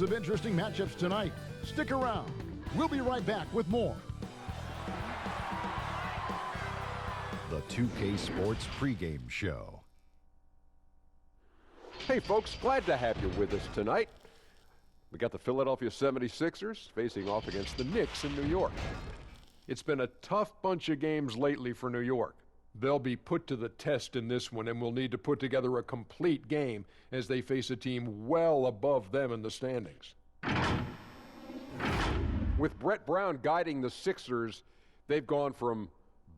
Lots of interesting matchups tonight. Stick around. We'll be right back with more. The 2K Sports pregame show. Hey folks, glad to have you with us tonight. We got the Philadelphia 76ers facing off against the Knicks in New York. It's been a tough bunch of games lately for New York. They'll be put to the test in this one and will need to put together a complete game as they face a team well above them in the standings. With Brett Brown guiding the Sixers, they've gone from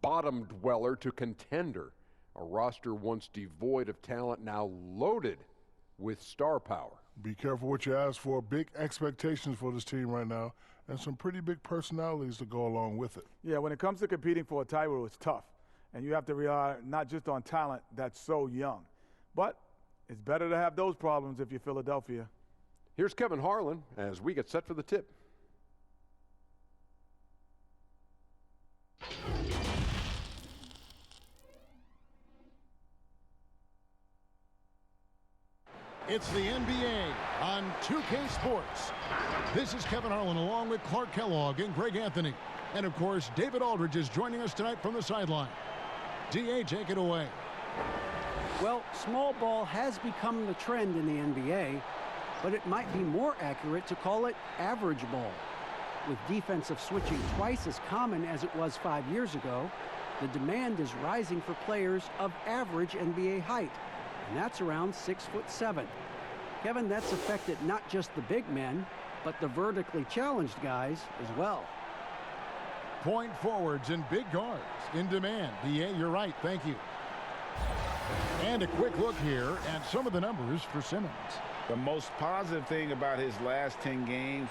bottom dweller to contender. A roster once devoid of talent, now loaded with star power. Be careful what you ask for. Big expectations for this team right now, and some pretty big personalities to go along with it. Yeah, when it comes to competing for a title, it's tough. And you have to rely not just on talent that's so young. But it's better to have those problems if you're Philadelphia. Here's Kevin Harlan as we get set for the tip. It's the NBA on 2K Sports. This is Kevin Harlan along with Clark Kellogg and Greg Anthony. And of course, David Aldridge is joining us tonight from the sideline. DA, take it away. Well, small ball has become the trend in the NBA, but it might be more accurate to call it average ball. With defensive switching twice as common as it was 5 years ago, the demand is rising for players of average NBA height, and that's around 6'7". Kevin, that's affected not just the big men, but the vertically challenged guys as well. Point forwards and big guards in demand. DA, you're right. Thank you. And a quick look here at some of the numbers for Simmons. The most positive thing about his last 10 games,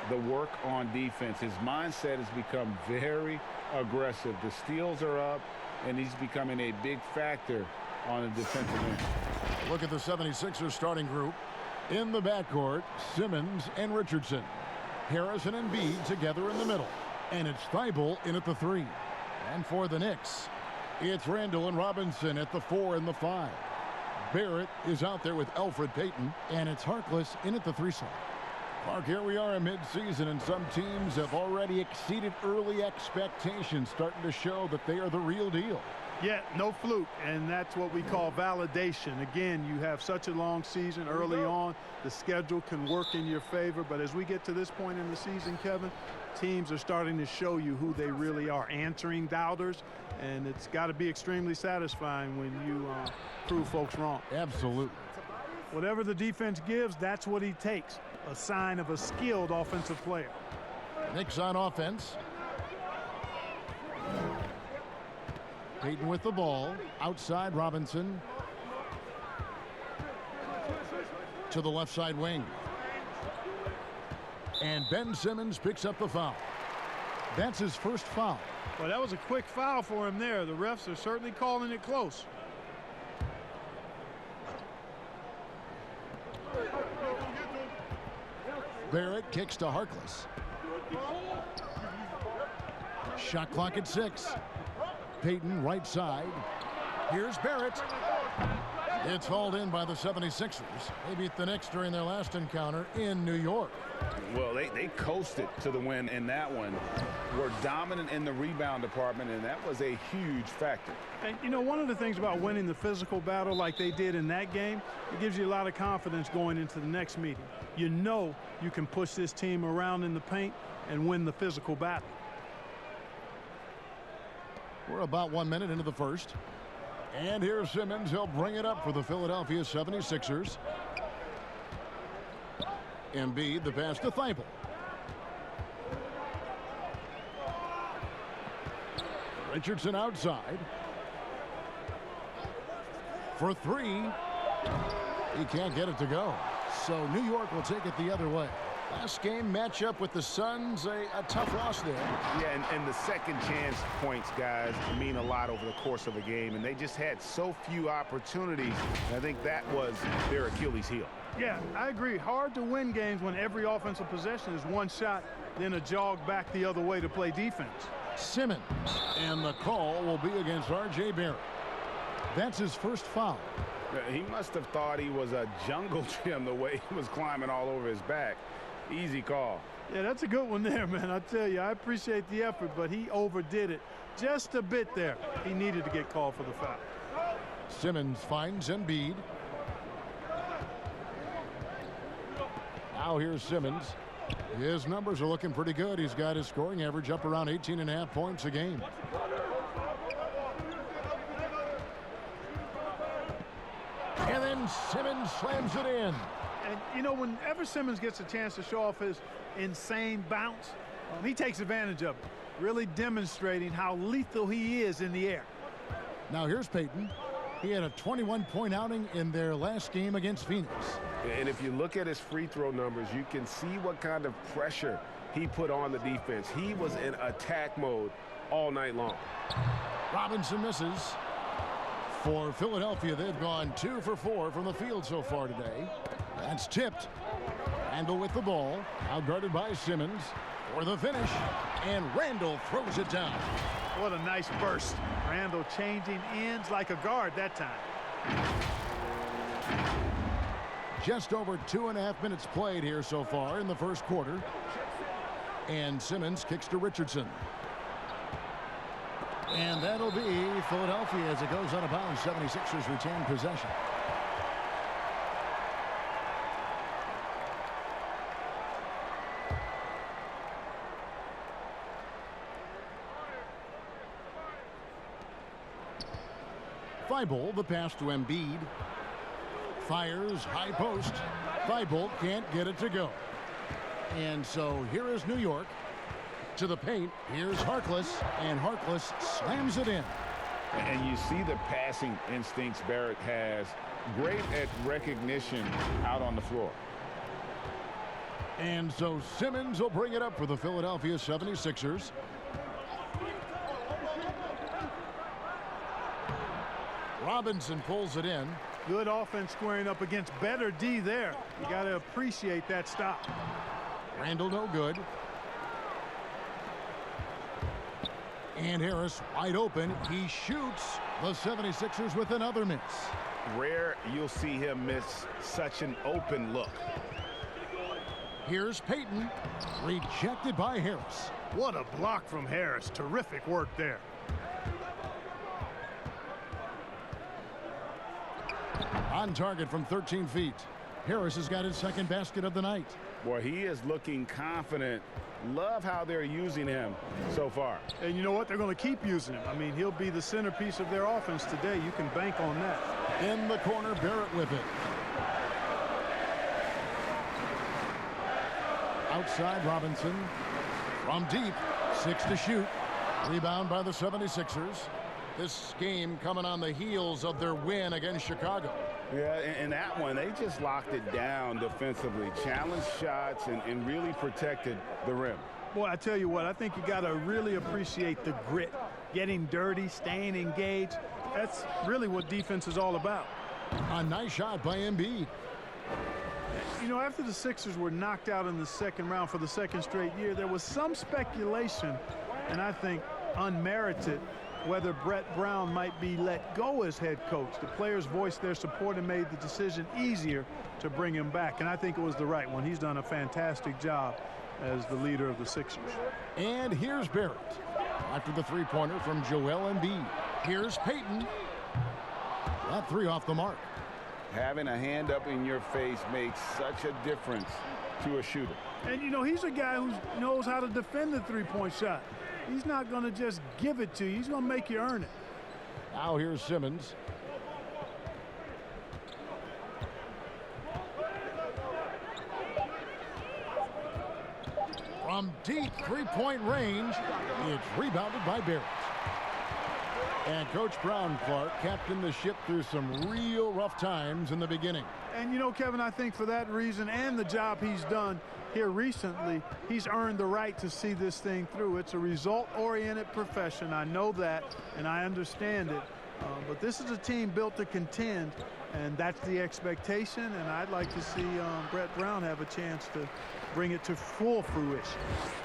the work on defense. His mindset has become very aggressive. The steals are up, and he's becoming a big factor on the defensive end. Look at the 76ers starting group. In the backcourt, Simmons and Richardson. Harrison and Embiid together in the middle. And it's Thibault in at the 3. And for the Knicks, it's Randall and Robinson at the 4 and the 5. Barrett is out there with Elfrid Payton, and it's Harkless in at the 3 slot. Mark, here we are in mid-season, and some teams have already exceeded early expectations, starting to show that they are the real deal. Yeah, no fluke, and that's what we call validation. Again, you have such a long season early on. The schedule can work in your favor, but as we get to this point in the season, Kevin, teams are starting to show you who they really are, answering doubters, and it's got to be extremely satisfying when you prove folks wrong. Absolutely. Whatever the defense gives, that's what he takes, a sign of a skilled offensive player. Knicks on offense. Payton with the ball. Outside, Robinson. To the left side wing. And Ben Simmons picks up the foul. That's his first foul. Well, that was a quick foul for him there. The refs are certainly calling it close. Barrett kicks to Harkless. Shot clock at 6. Payton right side. Here's Barrett. It's hauled in by the 76ers. They beat the Knicks during their last encounter in New York. Well, they coasted to the win in that one. Were dominant in the rebound department, and that was a huge factor. And, you know, one of the things about winning the physical battle like they did in that game, it gives you a lot of confidence going into the next meeting. You know you can push this team around in the paint and win the physical battle. We're about 1 minute into the first. And here's Simmons. He'll bring it up for the Philadelphia 76ers. Embiid, the pass to Thibault. Richardson outside. For 3. He can't get it to go. So New York will take it the other way. Last game matchup with the Suns, a tough loss there. Yeah, and the second chance points, guys, mean a lot over the course of a game, and they just had so few opportunities. I think that was their Achilles heel. Yeah, I agree. Hard to win games when every offensive possession is one shot, then a jog back the other way to play defense. Simmons, and the call will be against R.J. Barrett. That's his first foul. He must have thought he was a jungle gym the way he was climbing all over his back. Easy call. Yeah, that's a good one there, man. I tell you, I appreciate the effort, but he overdid it just a bit there. He needed to get called for the foul. Simmons finds Embiid. Now here's Simmons. His numbers are looking pretty good. He's got his scoring average up around 18.5 points a game. And then Simmons slams it in. And, you know, whenever Simmons gets a chance to show off his insane bounce, he takes advantage of it, really demonstrating how lethal he is in the air. Now here's Payton. He had a 21-point outing in their last game against Phoenix. And if you look at his free throw numbers, you can see what kind of pressure he put on the defense. He was in attack mode all night long. Robinson misses. For Philadelphia, they've gone 2 for 4 from the field so far today. That's tipped. Randall with the ball. Now guarded by Simmons for the finish. And Randall throws it down. What a nice burst. Randall changing ends like a guard that time. Just over 2.5 minutes played here so far in the first quarter. And Simmons kicks to Richardson. And that'll be Philadelphia as it goes out of bounds. 76ers retain possession. Thibault, the pass to Embiid. Fires high post. Thibault can't get it to go. And so here is New York. To the paint. Here's Harkless. And Harkless slams it in. And you see the passing instincts Barrett has. Great at recognition out on the floor. And so Simmons will bring it up for the Philadelphia 76ers. Robinson pulls it in. Good offense squaring up against better D there. You got to appreciate that stop. Randall no good. And Harris wide open. He shoots. The 76ers with another miss. Rare you'll see him miss such an open look. Here's Payton. Rejected by Harris. What a block from Harris. Terrific work there. On target from 13 feet. Harris has got his second basket of the night. Boy, he is looking confident. Love how they're using him so far. And you know what? They're going to keep using him. I mean, he'll be the centerpiece of their offense today. You can bank on that. In the corner, Barrett with it. Outside, Robinson. From deep, 6 to shoot. Rebound by the 76ers. This game coming on the heels of their win against Chicago. Yeah, and that one, they just locked it down defensively. Challenged shots and really protected the rim. Boy, I tell you what, I think you got to really appreciate the grit. Getting dirty, staying engaged. That's really what defense is all about. A nice shot by Embiid. You know, after the Sixers were knocked out in the second round for the second straight year, there was some speculation, and I think unmerited, whether Brett Brown might be let go as head coach. The players voiced their support and made the decision easier to bring him back, and I think it was the right one. He's done a fantastic job as the leader of the Sixers. And here's Barrett after the three-pointer from Joel Embiid. Here's Payton. That three off the mark. Having a hand up in your face makes such a difference to a shooter. And, you know, he's a guy who knows how to defend the three-point shot. He's not going to just give it to you. He's going to make you earn it. Now here's Simmons. From deep three-point range, it's rebounded by Barrett. And Coach Brown, Clark, captained the ship through some real rough times in the beginning. And, you know, Kevin, I think for that reason and the job he's done here recently, he's earned the right to see this thing through. It's a result-oriented profession. I know that, and I understand it. But this is a team built to contend, and that's the expectation, and I'd like to see Brett Brown have a chance to bring it to full fruition.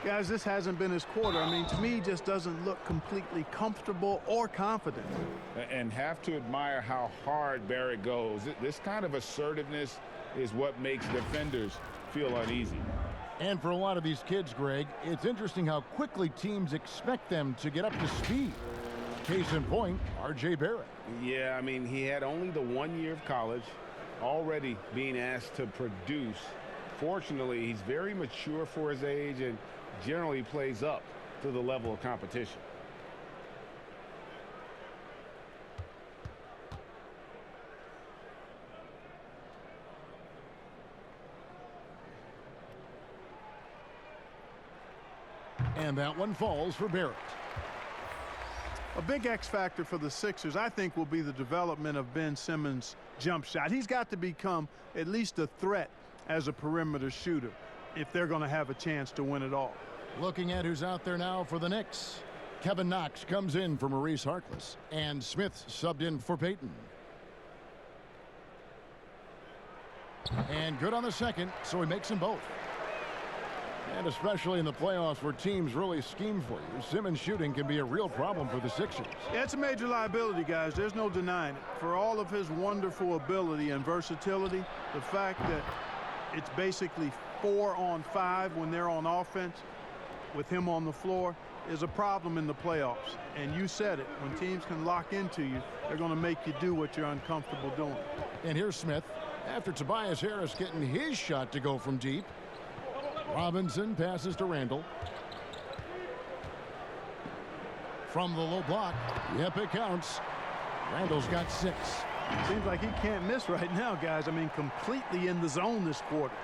Guys, this hasn't been his quarter. I mean, to me, he just doesn't look completely comfortable or confident. And have to admire how hard Barrett goes. This kind of assertiveness is what makes defenders feel uneasy. And for a lot of these kids, Greg, it's interesting how quickly teams expect them to get up to speed. Case in point, R.J. Barrett. Yeah, I mean, he had only the 1 year of college, already being asked to produce. Fortunately, he's very mature for his age and generally plays up to the level of competition. And that one falls for Barrett. A big X factor for the Sixers, I think, will be the development of Ben Simmons' jump shot. He's got to become at least a threat as a perimeter shooter if they're going to have a chance to win it all. Looking at who's out there now for the Knicks. Kevin Knox comes in for Maurice Harkless, and Smith subbed in for Payton. And good on the second, so he makes them both. And especially in the playoffs where teams really scheme for you, Simmons shooting can be a real problem for the Sixers. Yeah, it's a major liability, guys. There's no denying it. For all of his wonderful ability and versatility, the fact that it's basically 4 on 5 when they're on offense with him on the floor is a problem in the playoffs. And you said it. When teams can lock into you, they're going to make you do what you're uncomfortable doing. And here's Smith after Tobias Harris getting his shot to go from deep. Robinson passes to Randall. From the low block. Yep, it counts. Randall's got 6. Seems like he can't miss right now, guys. I mean, completely in the zone this quarter.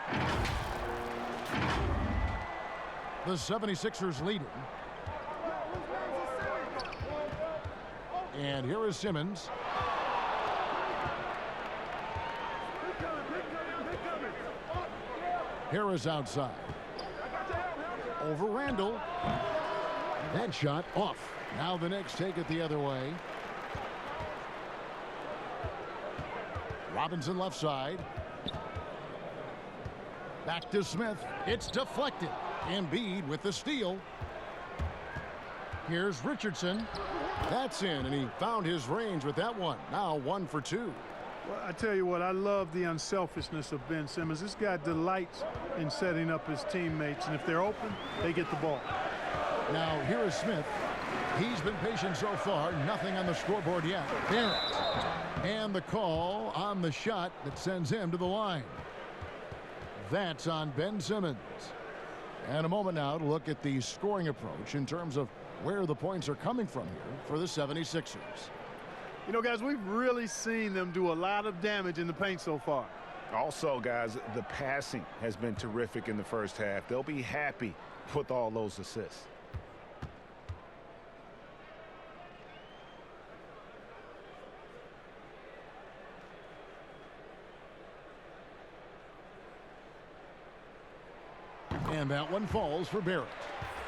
The 76ers leading. And here is Simmons. Harris outside. Over Randall. That shot off. Now the Knicks take it the other way. Robinson left side. Back to Smith. It's deflected. Embiid with the steal. Here's Richardson. That's in, and he found his range with that one. Now 1 for 2. Well, I tell you what, I love the unselfishness of Ben Simmons. This guy delights in setting up his teammates, and if they're open, they get the ball. Now here is Smith. He's been patient so far. Nothing on the scoreboard yet. Barrett. And the call on the shot that sends him to the line. That's on Ben Simmons. And a moment now to look at the scoring approach in terms of where the points are coming from here for the 76ers. You know, guys, we've really seen them do a lot of damage in the paint so far. Also, guys, the passing has been terrific in the first half. They'll be happy with all those assists. And that one falls for Barrett.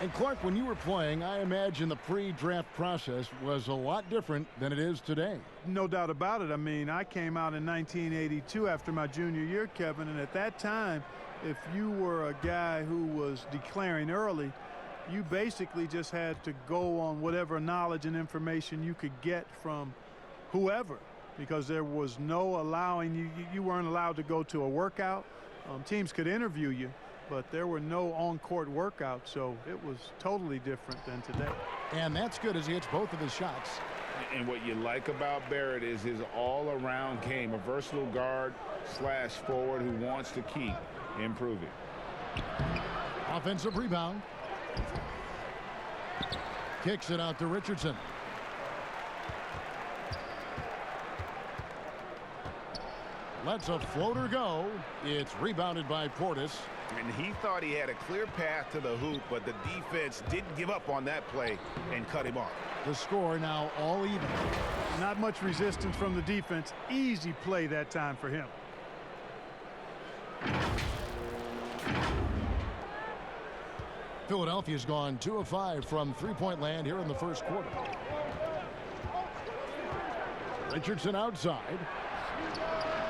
And Clark, when you were playing, I imagine the pre-draft process was a lot different than it is today. No doubt about it. I mean, I came out in 1982 after my junior year, Kevin, and at that time, if you were a guy who was declaring early, you basically just had to go on whatever knowledge and information you could get from whoever, because there was no allowing you weren't allowed to go to a workout. Teams could interview you, but there were no on-court workouts, so it was totally different than today. And that's good as he hits both of his shots. And what you like about Barrett is his all-around game, a versatile guard / forward who wants to keep improving. Offensive rebound. Kicks it out to Richardson. Lets a floater go. It's rebounded by Portis. And he thought he had a clear path to the hoop, but the defense didn't give up on that play and cut him off. The score now all even. Not much resistance from the defense. Easy play that time for him. Philadelphia's gone 2 of 5 from three-point land here in the first quarter. Richardson outside.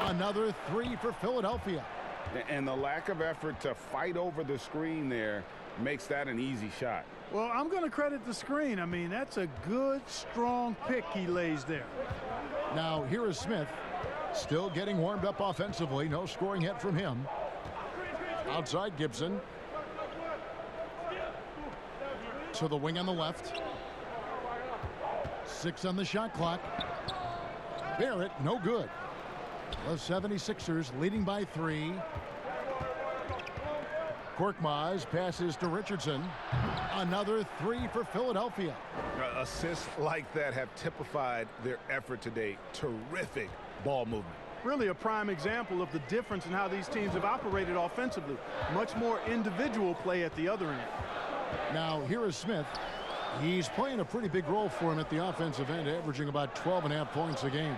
Another three for Philadelphia. And the lack of effort to fight over the screen there makes that an easy shot. Well, I'm going to credit the screen. I mean, that's a good, strong pick he lays there. Now, here is Smith. Still getting warmed up offensively. No scoring yet from him. Outside Gibson. To the wing on the left. 6 on the shot clock. Barrett, no good. The 76ers leading by 3. Korkmaz passes to Richardson. Another 3 for Philadelphia. Assists like that have typified their effort today. Terrific ball movement. Really a prime example of the difference in how these teams have operated offensively. Much more individual play at the other end. Now, here is Smith. He's playing a pretty big role for him at the offensive end, averaging about 12.5 points a game.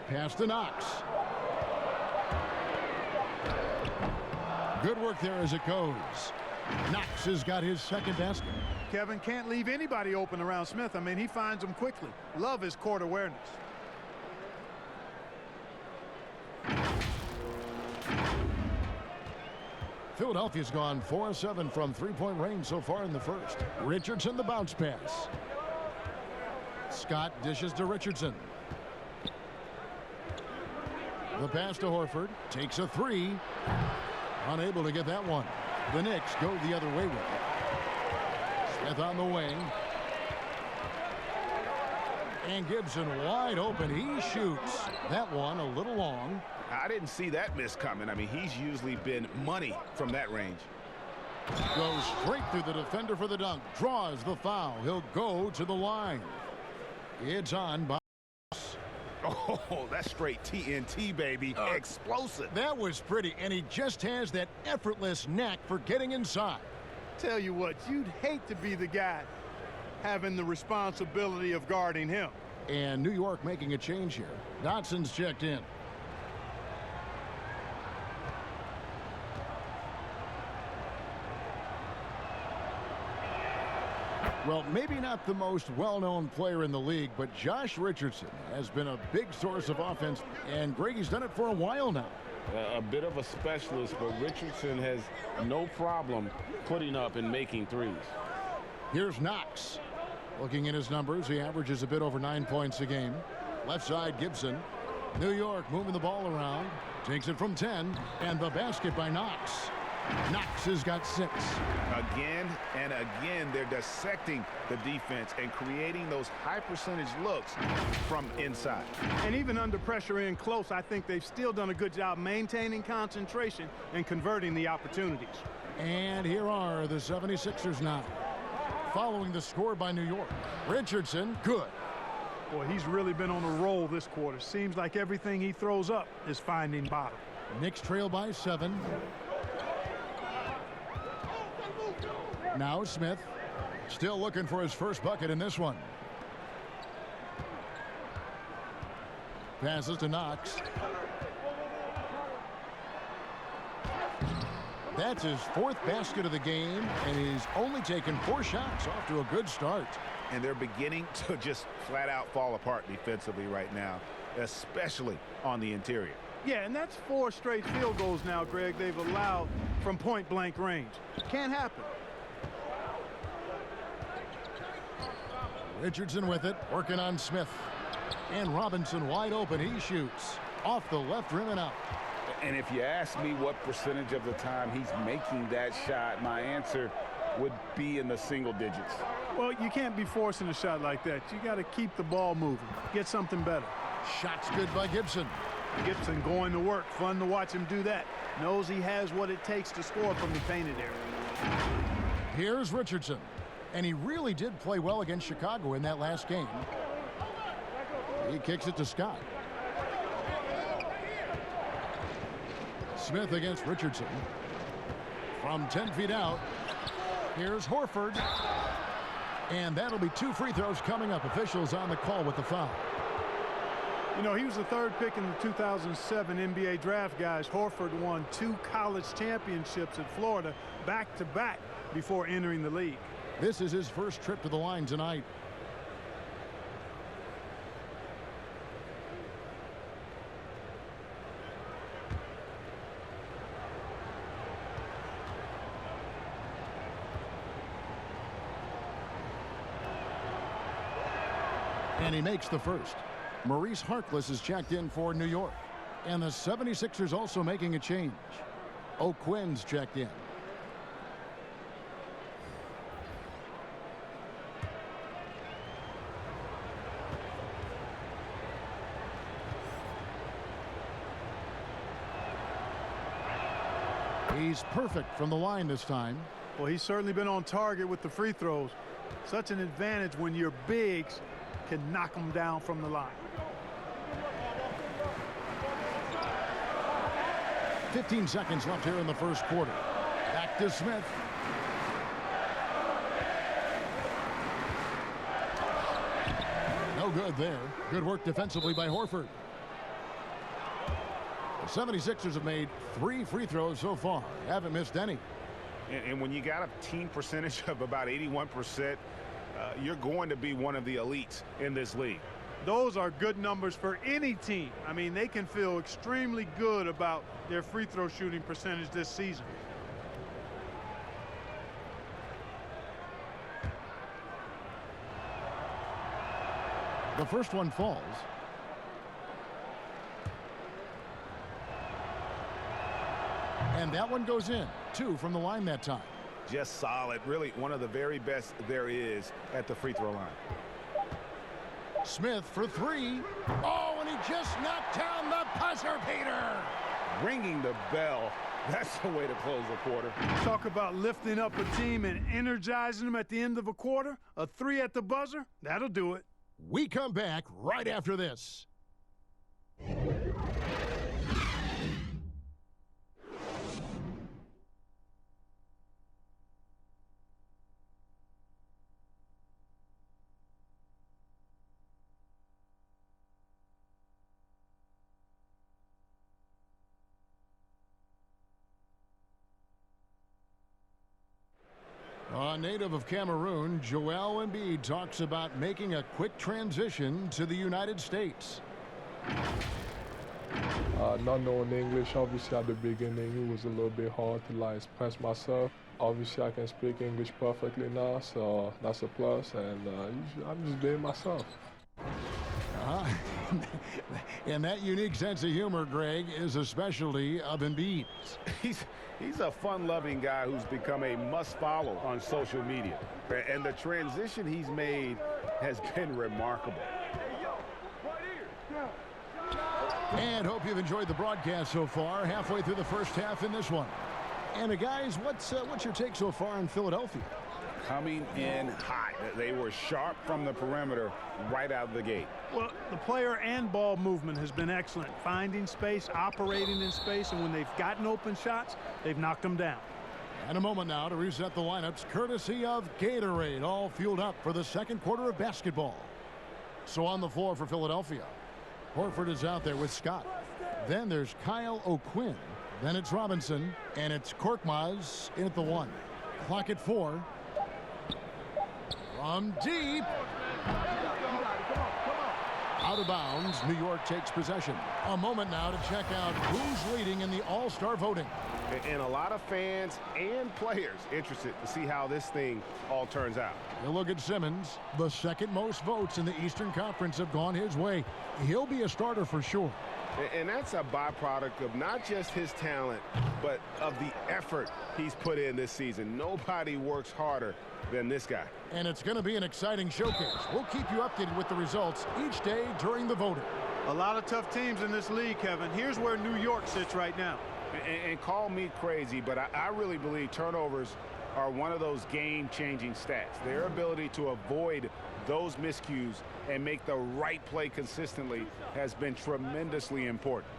Pass to Knox. Good work there as it goes. Knox has got his second basket. Kevin can't leave anybody open around Smith. I mean, he finds them quickly. Love his court awareness. Philadelphia's gone 4-7 from three-point range so far in the first. Richardson, the bounce pass. Scott dishes to Richardson. The pass to Horford. Takes a 3. Unable to get that one. The Knicks go the other way with it. Smith on the wing. And Gibson wide open. He shoots. That one a little long. I didn't see that miss coming. I mean, he's usually been money from that range. Goes straight through the defender for the dunk. Draws the foul. He'll go to the line. It's on by. Oh, that's straight TNT, baby. Explosive. That was pretty, and he just has that effortless knack for getting inside. Tell you what, you'd hate to be the guy having the responsibility of guarding him. And New York making a change here. Dotson's checked in. Well, maybe not the most well-known player in the league, but Josh Richardson has been a big source of offense, and Greggy's done it for a while now. A bit of a specialist, but Richardson has no problem putting up and making threes. Here's Knox. Looking at his numbers, he averages a bit over 9 points a game. Left side, Gibson. New York moving the ball around. Takes it from 10, and the basket by Knox. Knox has got 6. Again and again, they're dissecting the defense and creating those high percentage looks from inside. And even under pressure in close, I think they've still done a good job maintaining concentration and converting the opportunities. And here are the 76ers now. Following the score by New York. Richardson, good. Boy, he's really been on a roll this quarter. Seems like everything he throws up is finding bottom. Knicks trail by 7. Now Smith, still looking for his first bucket in this one. Passes to Knox. That's his 4th basket of the game, and he's only taken 4 shots. Off to a good start. And they're beginning to just flat out fall apart defensively right now, especially on the interior. Yeah, and that's 4 straight field goals now, Greg, they've allowed from point-blank range. Can't happen. Richardson with it, working on Smith. And Robinson wide open. He shoots off the left rim and out. And if you ask me what percentage of the time he's making that shot, my answer would be in the single digits. Well, you can't be forcing a shot like that. You got to keep the ball moving. Get something better. Shots good by Gibson. Gibson going to work. Fun to watch him do that. Knows he has what it takes to score from the painted area. Here's Richardson. And he really did play well against Chicago in that last game. He kicks it to Scott. Smith against Richardson. From 10 feet out, here's Horford. And that'll be 2 free throws coming up. Officials on the call with the foul. You know, he was the 3rd pick in the 2007 NBA draft, guys. Horford won 2 college championships at Florida back-to-back before entering the league. This is his first trip to the line tonight. And he makes the first. Maurice Harkless is checked in for New York. And the 76ers also making a change. O'Quinn's checked in. He's perfect from the line this time. Well, he's certainly been on target with the free throws. Such an advantage when your bigs can knock them down from the line. 15 seconds left here in the first quarter. Back to Smith. No good there. Good work defensively by Horford. The 76ers have made 3 free throws so far. Haven't missed any. And when you got a team percentage of about 81%, you're going to be one of the elites in this league. Those are good numbers for any team. I mean, they can feel extremely good about their free throw shooting percentage this season. The first one falls. And that one goes in. 2 from the line that time. Just solid. Really one of the very best there is at the free throw line. Smith for 3. Oh, and he just knocked down the buzzer beater. Ringing the bell. That's the way to close a quarter. Talk about lifting up a team and energizing them at the end of a quarter. A 3 at the buzzer, that'll do it. We come back right after this. A native of Cameroon, Joel Embiid talks about making a quick transition to the United States. Not knowing English, obviously at the beginning it was a little bit hard to express myself. Obviously I can speak English perfectly now, so that's a plus, and I'm just being myself. And that unique sense of humor, Greg, is a specialty of Embiid's. He's a fun-loving guy who's become a must-follow on social media. And the transition he's made has been remarkable. And hope you've enjoyed the broadcast so far. Halfway through the first half in this one. And guys, what's your take so far on Philadelphia? Coming in hot. They were sharp from the perimeter right out of the gate. Well, the player and ball movement has been excellent. Finding space, operating in space, and when they've gotten open shots, they've knocked them down. And a moment now to reset the lineups, courtesy of Gatorade, all fueled up for the second quarter of basketball. So on the floor for Philadelphia, Horford is out there with Scott. Then there's Kyle O'Quinn. Then it's Robinson, and it's Korkmaz in at the 1. Clock at 4. From deep. Out of bounds, New York takes possession. A moment now to check out who's leading in the All-Star voting. And a lot of fans and players interested to see how this thing all turns out. You look at Simmons. The second most votes in the Eastern Conference have gone his way. He'll be a starter for sure. And that's a byproduct of not just his talent, but of the effort he's put in this season. Nobody works harder than this guy. And it's going to be an exciting showcase. We'll keep you updated with the results each day during the voting. A lot of tough teams in this league, Kevin. Here's where New York sits right now. And call me crazy, but I really believe turnovers are one of those game-changing stats. Their ability to avoid those miscues and make the right play consistently has been tremendously important.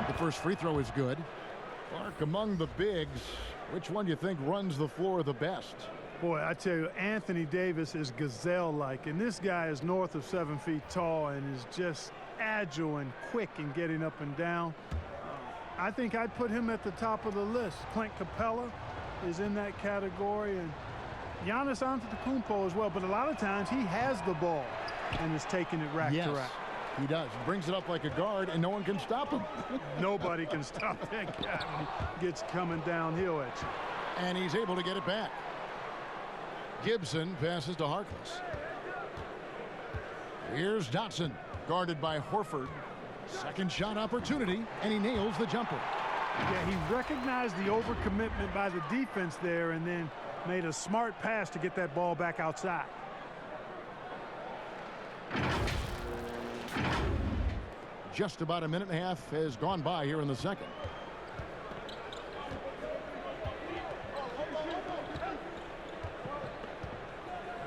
The first free throw is good. Clark, among the bigs, which one do you think runs the floor the best? Boy, I tell you, Anthony Davis is gazelle-like, and this guy is north of 7 feet tall and is just agile and quick in getting up and down. I think I'd put him at the top of the list. Clint Capella is in that category, and Giannis Antetokounmpo as well, but a lot of times he has the ball and is taking it rack to rack. He does. Brings it up like a guard, and no one can stop him. Nobody can stop that guy. He gets coming downhill at you. And he's able to get it back. Gibson passes to Harkless. Here's Dotson, guarded by Horford. Second shot opportunity, and he nails the jumper. Yeah, he recognized the overcommitment by the defense there and then made a smart pass to get that ball back outside. Just about a minute and a half has gone by here in the second.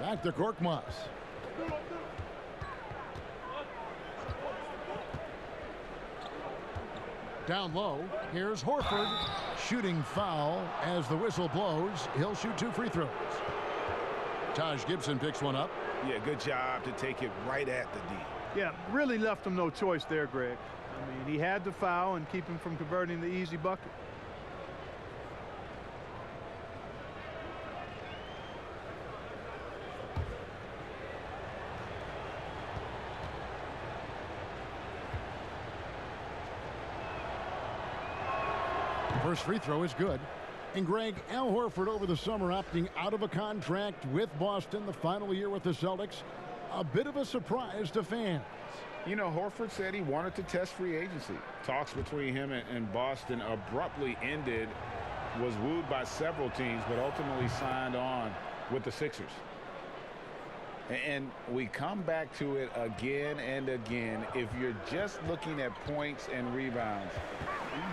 Back to Korkmaz. Down low, here's Horford. Shooting foul as the whistle blows. He'll shoot 2 free throws. Taj Gibson picks one up. Yeah, good job to take it right at the D. Yeah, really left him no choice there, Greg. I mean, he had to foul and keep him from converting the easy bucket. First free throw is good. And Greg, Al Horford over the summer opting out of a contract with Boston, the final year with the Celtics. A bit of a surprise to fans. You know, Horford said he wanted to test free agency. Talks between him and Boston abruptly ended, was wooed by several teams, but ultimately signed on with the Sixers. And we come back to it again and again. If you're just looking at points and rebounds,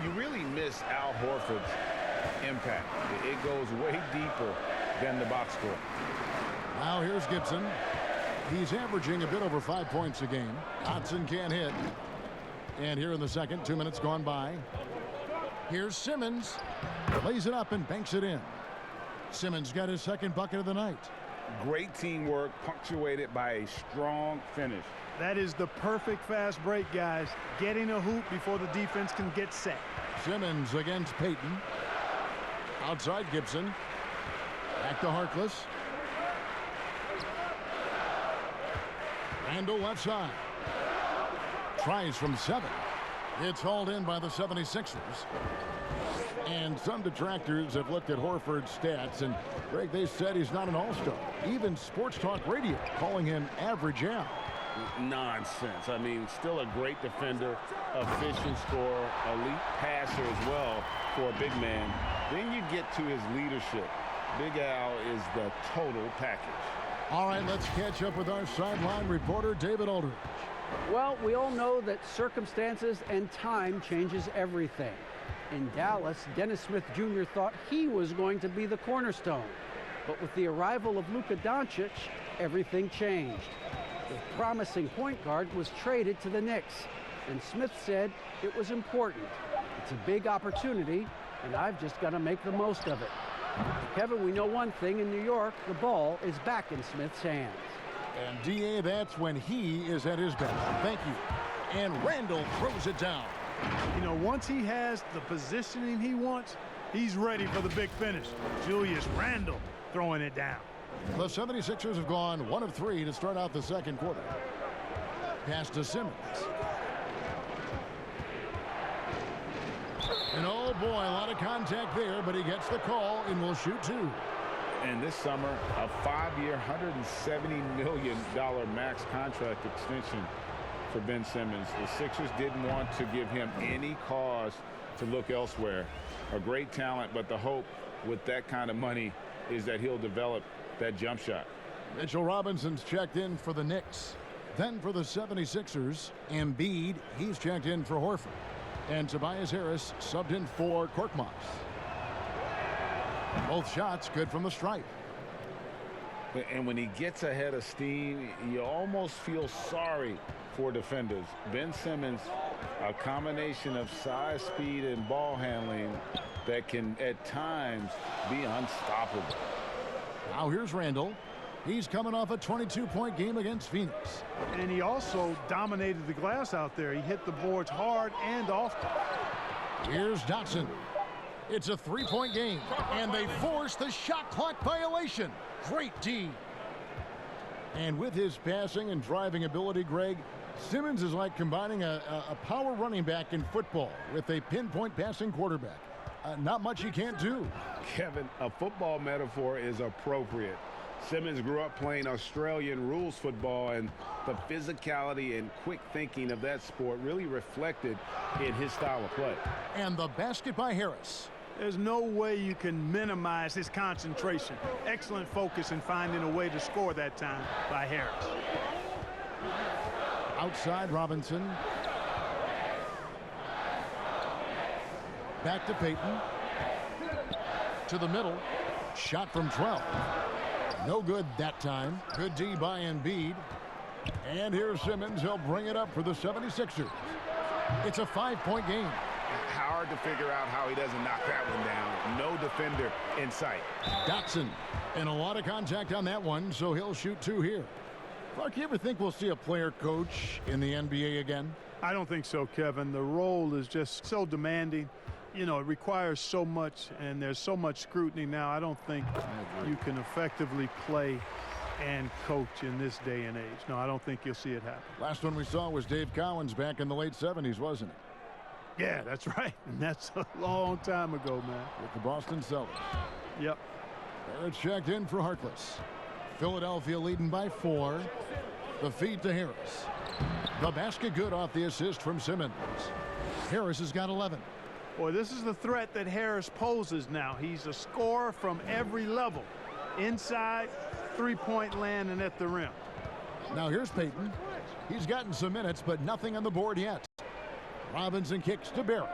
you really miss Al Horford's impact. It goes way deeper than the box score. Now here's Gibson. He's averaging a bit over 5 points a game. Dotson can't hit. And here in the second, 2 minutes gone by. Here's Simmons. Lays it up and banks it in. Simmons got his second bucket of the night. Great teamwork punctuated by a strong finish. That is the perfect fast break, guys. Getting a hoop before the defense can get set. Simmons against Payton. Outside Gibson. Back to Harkless. Randall left side. Tries from 7. It's hauled in by the 76ers. And some detractors have looked at Horford's stats, and Greg, they said he's not an all-star. Even Sports Talk Radio calling him average Al. Nonsense. I mean, still a great defender, efficient scorer, elite passer as well for a big man. Then you get to his leadership. Big Al is the total package. All right, let's catch up with our sideline reporter, David Aldridge. Well, we all know that circumstances and time changes everything. In Dallas, Dennis Smith Jr. thought he was going to be the cornerstone. But with the arrival of Luka Doncic, everything changed. The promising point guard was traded to the Knicks, and Smith said it was important. It's a big opportunity, and I've just got to make the most of it. Kevin, we know one thing in New York, the ball is back in Smith's hands. And D.A., that's when he is at his best. Thank you. And Randall throws it down. You know, once he has the positioning he wants, he's ready for the big finish. Julius Randle throwing it down. The 76ers have gone 1 of 3 to start out the second quarter. Pass to Simmons. And oh boy, a lot of contact there, but he gets the call and will shoot 2. And this summer, a 5-year, $170 million max contract extension for Ben Simmons. The Sixers didn't want to give him any cause to look elsewhere. A great talent, but the hope with that kind of money is that he'll develop that jump shot. Mitchell Robinson's checked in for the Knicks. Then for the 76ers, Embiid, he's checked in for Horford. And Tobias Harris subbed in for Korkmaz. Both shots good from the stripe. And when he gets ahead of steam, you almost feel sorry for defenders. Ben Simmons, a combination of size, speed, and ball handling that can at times be unstoppable. Now here's Randall. He's coming off a 22-point game against Phoenix. And he also dominated the glass out there. He hit the boards hard and often. Here's Dotson. It's a 3-point game, and they force the shot clock violation. Great D. And with his passing and driving ability, Greg, Simmons is like combining a power running back in football with a pinpoint passing quarterback. Not much he can't do. Kevin, a football metaphor is appropriate. Simmons grew up playing Australian rules football, and the physicality and quick thinking of that sport really reflected in his style of play. And the basket by Harris. There's no way you can minimize his concentration. Excellent focus in finding a way to score that time by Harris. Outside Robinson. Back to Payton. To the middle. Shot from 12. No good that time. Good D by Embiid. And here's Simmons. He'll bring it up for the 76ers. It's a 5-point game. Hard to figure out how he doesn't knock that one down. No defender in sight. Dotson. And a lot of contact on that one, so he'll shoot 2 here. Clark, you ever think we'll see a player coach in the NBA again? I don't think so, Kevin. The role is just so demanding. You know, it requires so much, and there's so much scrutiny now. I don't think you can effectively play and coach in this day and age. No, I don't think you'll see it happen. Last one we saw was Dave Cowens back in the late 70s, wasn't it? Yeah, that's right. And that's a long time ago, man. With the Boston Celtics. Yep. Barrett checked in for Harkless. Philadelphia leading by 4. The feed to Harris. The basket good off the assist from Simmons. Harris has got 11. Boy, this is the threat that Harris poses now. He's a scorer from every level. Inside, three-point land, and at the rim. Now here's Payton. He's gotten some minutes, but nothing on the board yet. Robinson kicks to Barrett.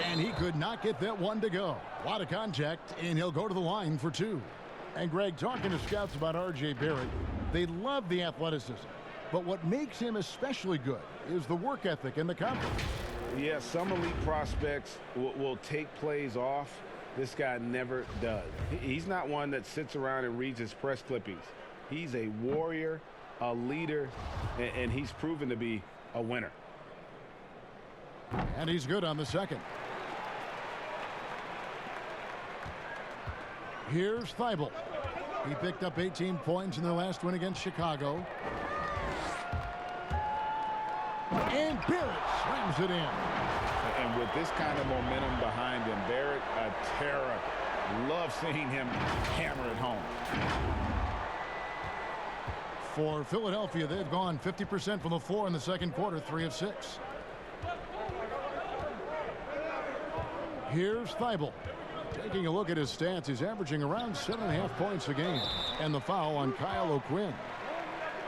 And he could not get that one to go. A lot of contact, and he'll go to the line for 2. And Greg, talking to scouts about R.J. Barrett, they love the athleticism. But what makes him especially good is the work ethic and the confidence. Yeah, some elite prospects will take plays off. This guy never does. He's not one that sits around and reads his press clippings. He's a warrior, a leader, and he's proven to be a winner. And he's good on the second. Here's Thibault. He picked up 18 points in their last win against Chicago. And Barrett slams it in. And with this kind of momentum behind him, Barrett, a terror. Love seeing him hammer it home. For Philadelphia, they've gone 50% from the floor in the second quarter, 3 of 6. Here's Thibault. Taking a look at his stats, he's averaging around 7.5 points a game. And the foul on Kyle O'Quinn.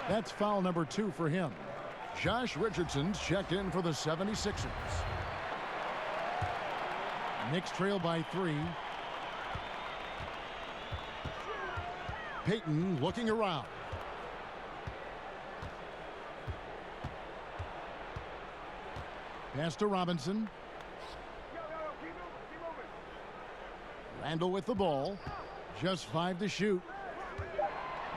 That's foul number 2 for him. Josh Richardson's checked in for the 76ers. Knicks trail by 3. Payton looking around. Pass to Robinson. Randall with the ball. Just 5 to shoot.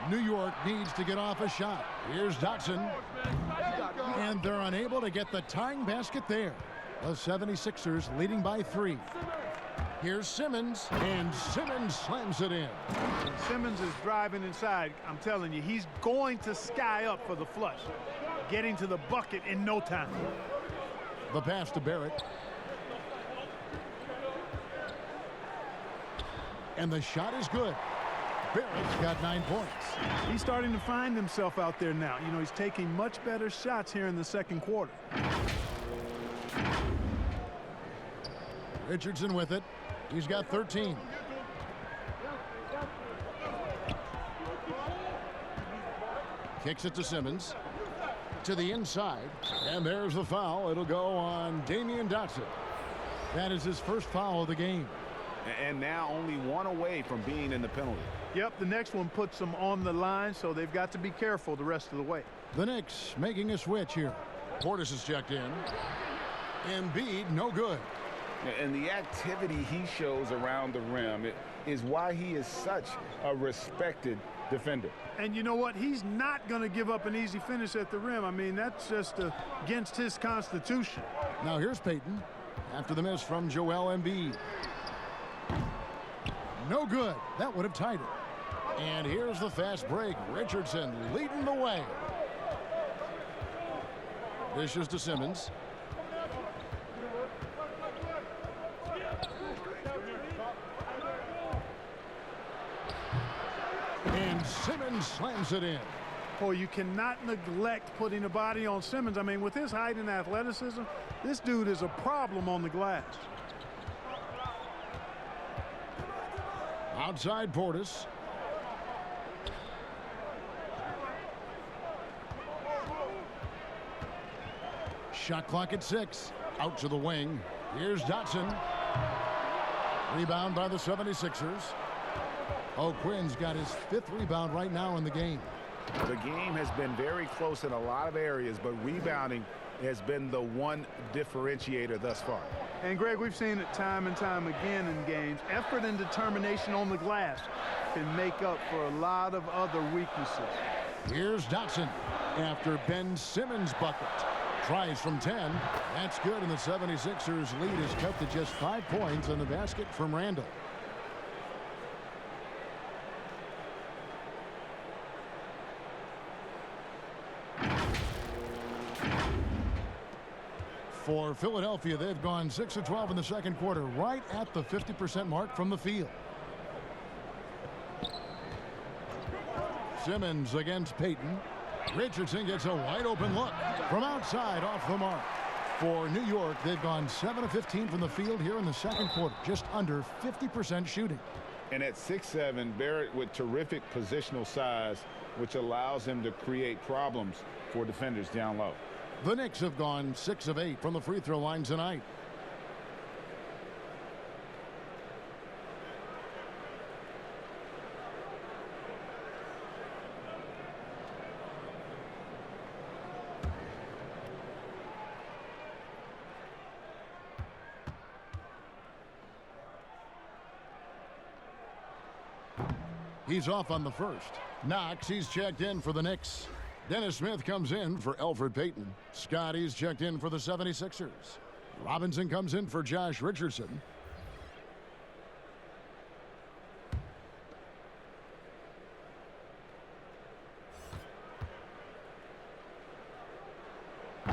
New York needs to get off a shot. Here's Dotson. And they're unable to get the tying basket there. The 76ers leading by 3. Here's Simmons, and Simmons slams it in. And Simmons is driving inside. I'm telling you, he's going to sky up for the flush. Getting to the bucket in no time. The pass to Barrett. And the shot is good. Barrett's got 9 points. He's starting to find himself out there now. You know, he's taking much better shots here in the second quarter. Richardson with it. He's got 13. Kicks it to Simmons. To the inside. And there's the foul. It'll go on Damian Dotson. That is his first foul of the game. And now only 1 away from being in the penalty. Yep, the next one puts them on the line, so they've got to be careful the rest of the way. The Knicks making a switch here. Portis is checked in. Embiid, no good. And the activity he shows around the rim is why he is such a respected defender. And you know what? He's not going to give up an easy finish at the rim. I mean, that's just against his constitution. Now here's Payton after the miss from Joel Embiid. No good. That would have tied it. And here's the fast break. Richardson leading the way. Dishes to Simmons. And Simmons slams it in. Boy, you cannot neglect putting a body on Simmons. I mean, with his height and athleticism, this dude is a problem on the glass. Outside Portis. Shot clock at 6. Out to the wing. Here's Dotson. Rebound by the 76ers. O'Quinn's got his 5th rebound right now in the game. The game has been very close in a lot of areas, but rebounding has been the one differentiator thus far. And, Greg, we've seen it time and time again in games. Effort and determination on the glass can make up for a lot of other weaknesses. Here's Dotson after Ben Simmons' bucket. Tries from 10. That's good, and the 76ers lead is cut to just 5 points on the basket from Randall. For Philadelphia, they've gone 6 of 12 in the second quarter, right at the 50% mark from the field. Simmons against Payton. Richardson gets a wide open look from outside off the mark. For New York, they've gone 7 of 15 from the field here in the second quarter, just under 50% shooting. And at 6'7", Barrett with terrific positional size, which allows him to create problems for defenders down low. The Knicks have gone 6 of 8 from the free throw line tonight. He's off on the first. Knox, he's checked in for the Knicks. Dennis Smith comes in for Elfrid Payton. Scotty's checked in for the 76ers. Robinson comes in for Josh Richardson.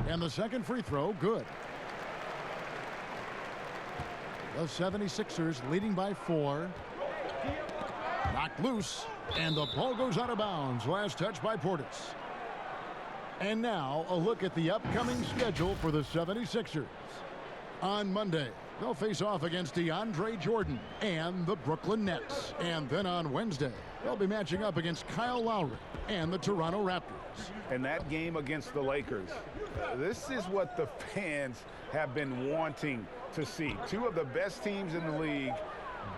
And the second free throw, good. The 76ers leading by 4. Knocked loose, and the ball goes out of bounds. Last touch by Portis. And now a look at the upcoming schedule for the 76ers. On Monday, they'll face off against DeAndre Jordan and the Brooklyn Nets. And then on Wednesday, they'll be matching up against Kyle Lowry and the Toronto Raptors. And that game against the Lakers, this is what the fans have been wanting to see. Two of the best teams in the league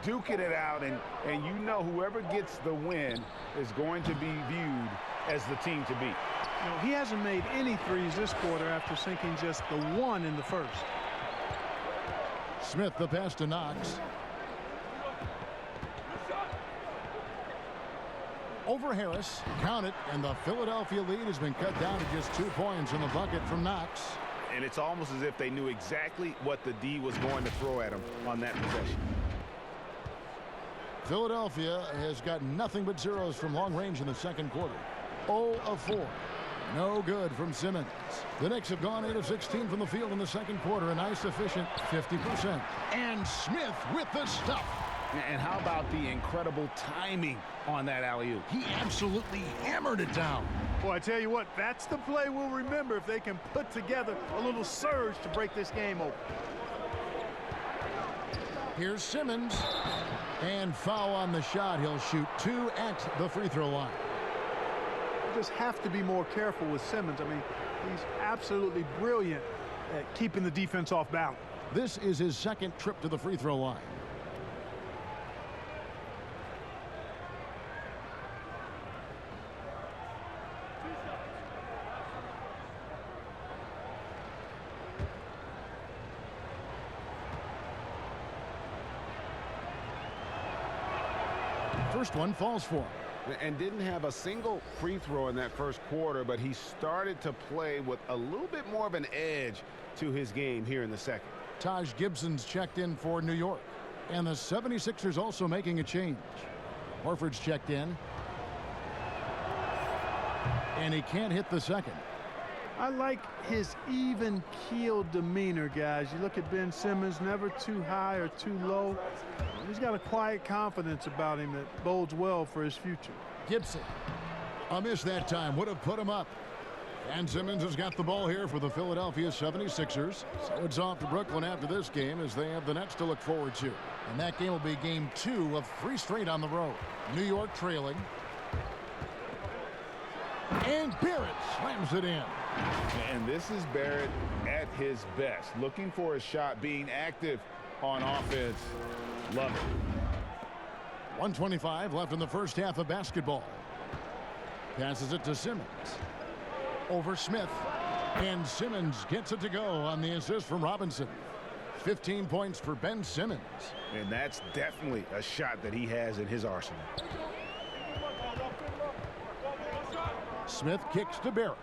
duking it out, and you know whoever gets the win is going to be viewed as the team to beat. You know, he hasn't made any threes this quarter after sinking just the one in the first. Smith the pass to Knox. Over Harris, count it, and the Philadelphia lead has been cut down to just 2 points in the bucket from Knox. And it's almost as if they knew exactly what the D was going to throw at him on that possession. Philadelphia has got nothing but zeros from long range in the second quarter. 0 of 4. No good from Simmons. The Knicks have gone 8 of 16 from the field in the second quarter. A nice efficient 50%. And Smith with the stuff. And how about the incredible timing on that alley-oop? He absolutely hammered it down. Boy, I tell you what, that's the play we'll remember if they can put together a little surge to break this game open. Here's Simmons. And foul on the shot. He'll shoot 2 at the free throw line. You just have to be more careful with Simmons. I mean, he's absolutely brilliant at keeping the defense off balance. This is his second trip to the free throw line. First one falls for him. And didn't have a single free throw in that first quarter, but he started to play with a little bit more of an edge to his game here in the second. Taj Gibson's checked in for New York. And the 76ers also making a change. Horford's checked in. And he can't hit the second. I like his even-keeled demeanor, guys. You look at Ben Simmons, never too high or too low. He's got a quiet confidence about him that bodes well for his future. Gibson. A miss that time. Would have put him up. And Simmons has got the ball here for the Philadelphia 76ers. So it's off to Brooklyn after this game as they have the Nets to look forward to. And that game will be game 2 of 3 straight on the road. New York trailing. And Barrett slams it in. And this is Barrett at his best. Looking for a shot, being active on offense. Love it. 1:25 left in the first half of basketball. Passes it to Simmons. Over Smith. And Simmons gets it to go on the assist from Robinson. 15 points for Ben Simmons. And that's definitely a shot that he has in his arsenal. Smith kicks to Barrett.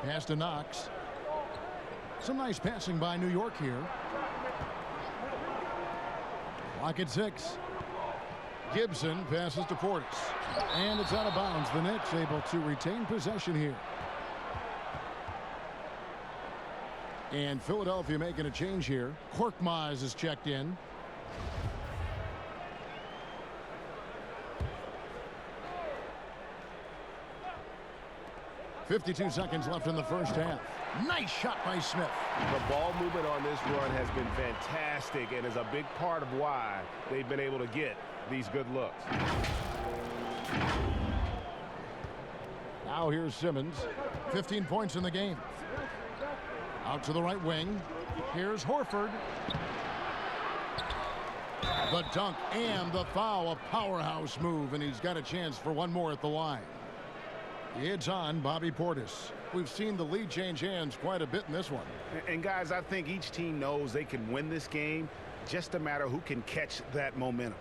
Pass to Knox. Some nice passing by New York here. Clock at 6. Gibson passes to Portis. And it's out of bounds. The Knicks able to retain possession here. And Philadelphia making a change here. Korkmaz is checked in. .52 seconds left in the first half. Nice shot by Smith. The ball movement on this run has been fantastic and is a big part of why they've been able to get these good looks. Now here's Simmons. 15 points in the game. Out to the right wing. Here's Horford. The dunk and the foul. A powerhouse move, and he's got a chance for one more at the line. It's on Bobby Portis. We've seen the lead change hands quite a bit in this one. And guys, I think each team knows they can win this game. Just a matter who can catch that momentum.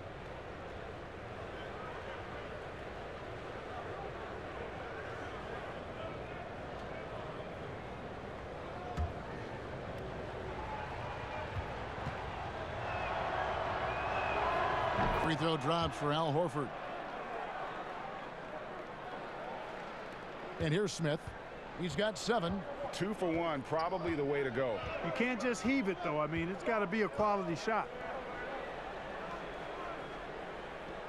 Free throw drops for Al Horford. And here's Smith. He's got 7. 2 for 1, probably the way to go. You can't just heave it, though. I mean, it's got to be a quality shot.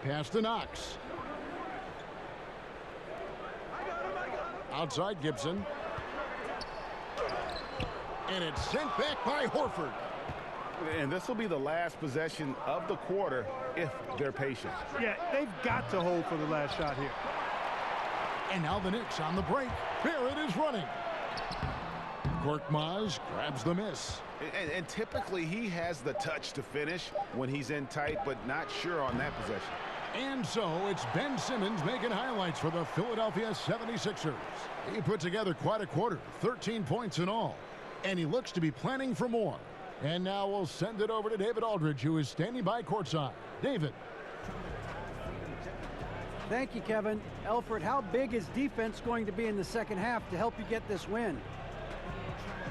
Pass to Knox. Outside Gibson. And it's sent back by Horford. And this will be the last possession of the quarter if they're patient. Yeah, they've got to hold for the last shot here. And now the Knicks on the break. Barrett is running. Korkmaz grabs the miss. And typically he has the touch to finish when he's in tight, but not sure on that possession. And so it's Ben Simmons making highlights for the Philadelphia 76ers. He put together quite a quarter, 13 points in all. And he looks to be planning for more. And now we'll send it over to David Aldridge, who is standing by courtside. David. Thank you, Kevin. Elfrid, how big is defense going to be in the second half to help you get this win?